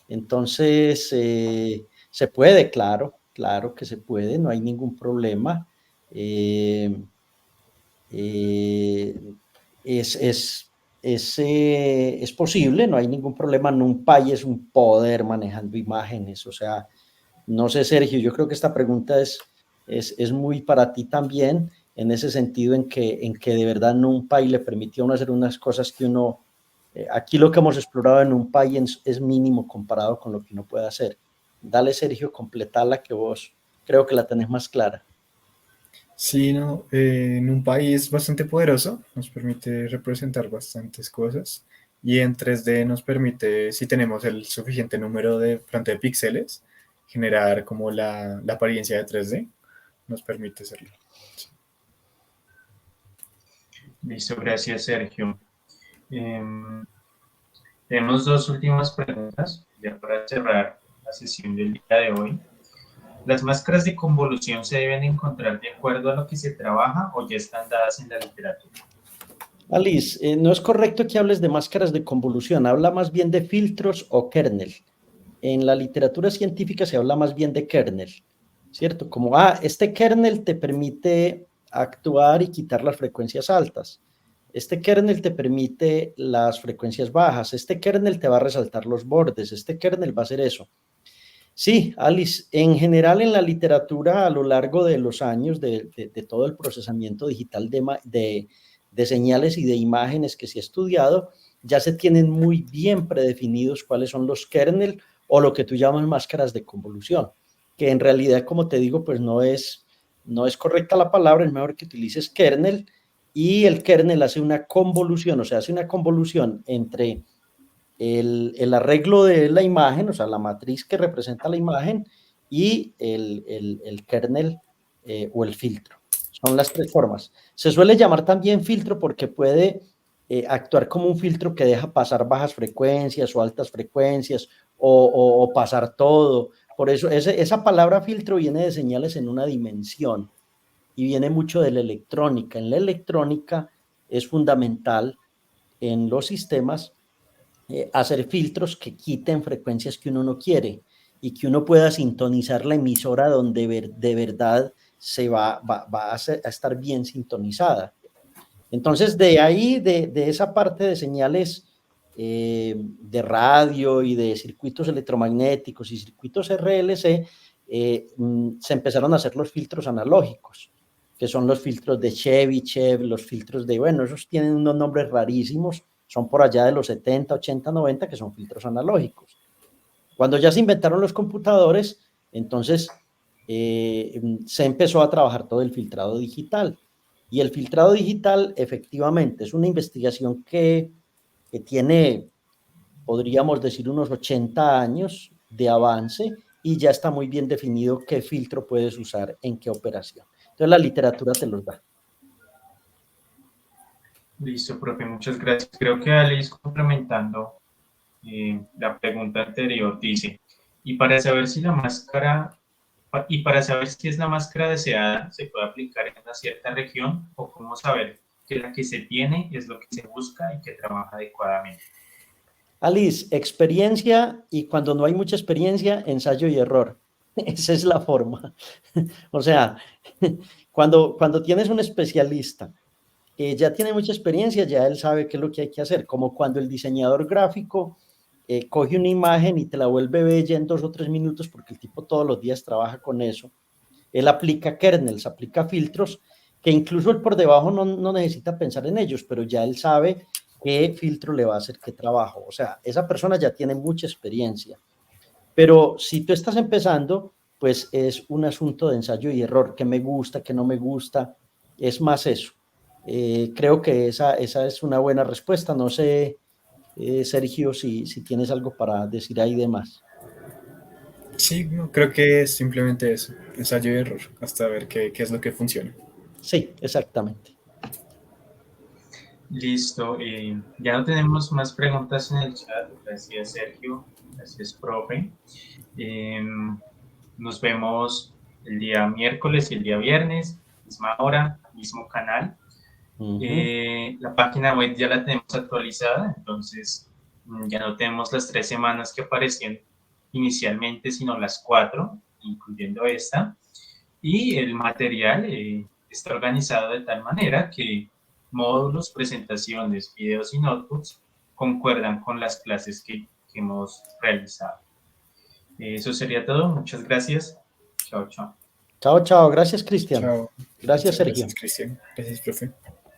Entonces, se puede, claro, claro que se puede, no hay ningún problema. Eh, eh, es posible, no hay ningún problema. NumPy es un poder manejando imágenes, o sea, no sé, Sergio, yo creo que esta pregunta es muy para ti también, en ese sentido en que de verdad NumPy le permitió a uno hacer unas cosas que uno, aquí lo que hemos explorado en NumPy es mínimo comparado con lo que uno puede hacer. Dale, Sergio, completala que vos creo que la tenés más clara.
Sí, no, en un país bastante poderoso nos permite representar bastantes cosas y en 3D nos permite, si tenemos el suficiente número de pronto de píxeles, generar como la apariencia de 3D, nos permite hacerlo. Sí.
Listo, gracias, Sergio. Tenemos dos últimas preguntas ya para cerrar la sesión del día de hoy. ¿Las máscaras de convolución se deben encontrar de acuerdo a lo que se trabaja o ya están dadas en la literatura?
Alice, no es correcto que hables de máscaras de convolución, habla más bien de filtros o kernel. En la literatura científica se habla más bien de kernel, ¿cierto? Como, este kernel te permite actuar y quitar las frecuencias altas. Este kernel te permite las frecuencias bajas. Este kernel te va a resaltar los bordes. Este kernel va a hacer eso. Sí, Alice, en general en la literatura a lo largo de los años de todo el procesamiento digital de señales y de imágenes que se ha estudiado, ya se tienen muy bien predefinidos cuáles son los kernel o lo que tú llamas máscaras de convolución, que en realidad, como te digo, pues no es correcta la palabra, es mejor que utilices kernel, y el kernel hace una convolución, o sea, hace una convolución entre el arreglo de la imagen, o sea, la matriz que representa la imagen, y el kernel o el filtro. Son las tres formas. Se suele llamar también filtro porque puede actuar como un filtro que deja pasar bajas frecuencias o altas frecuencias o pasar todo. Por eso esa palabra filtro viene de señales en una dimensión y viene mucho de la electrónica. En la electrónica es fundamental en los sistemas hacer filtros que quiten frecuencias que uno no quiere y que uno pueda sintonizar la emisora donde de verdad se va a estar bien sintonizada. Entonces, de ahí, de esa parte de señales de radio y de circuitos electromagnéticos y circuitos RLC, se empezaron a hacer los filtros analógicos, que son los filtros de Chebyshev, los filtros de, bueno, esos tienen unos nombres rarísimos, son por allá de los 70, 80, 90, que son filtros analógicos. Cuando ya se inventaron los computadores, entonces se empezó a trabajar todo el filtrado digital. Y el filtrado digital, efectivamente, es una investigación que tiene, podríamos decir, unos 80 años de avance y ya está muy bien definido qué filtro puedes usar en qué operación. Entonces la literatura te los da.
Listo, profe, muchas gracias. Creo que Alice, complementando la pregunta anterior, dice, y para saber si es la máscara deseada, ¿se puede aplicar en una cierta región o cómo saber que la que se tiene es lo que se busca y que trabaja adecuadamente?
Alice, experiencia, y cuando no hay mucha experiencia, ensayo y error. Esa es la forma. O sea, cuando tienes un especialista que ya tiene mucha experiencia, ya él sabe qué es lo que hay que hacer, como cuando el diseñador gráfico coge una imagen y te la vuelve bella en 2 o 3 minutos, porque el tipo todos los días trabaja con eso. Él aplica kernels, aplica filtros, que incluso él por debajo no necesita pensar en ellos, pero ya él sabe qué filtro le va a hacer qué trabajo. O sea, esa persona ya tiene mucha experiencia. Pero si tú estás empezando, pues es un asunto de ensayo y error, que me gusta, que no me gusta, es más eso. Creo que esa es una buena respuesta. No sé, Sergio, si tienes algo para decir ahí de más.
Sí, no, creo que es simplemente eso, ensayo y error, hasta ver qué es lo que funciona.
Sí, exactamente.
Listo, ya no tenemos más preguntas en el chat. Gracias, Sergio. Gracias, profe. Nos vemos el día miércoles y el día viernes. misma hora, mismo canal. La página web ya la tenemos actualizada, entonces ya no tenemos las 3 semanas que aparecían inicialmente, sino las 4, incluyendo esta. Y el material está organizado de tal manera que módulos, presentaciones, videos y notebooks concuerdan con las clases que hemos realizado. Eso sería todo. Muchas gracias. Chao, chao.
Chao, chao. Gracias, Cristian.
Chao.
Gracias, Sergio.
Gracias, Cristian. Gracias, profe.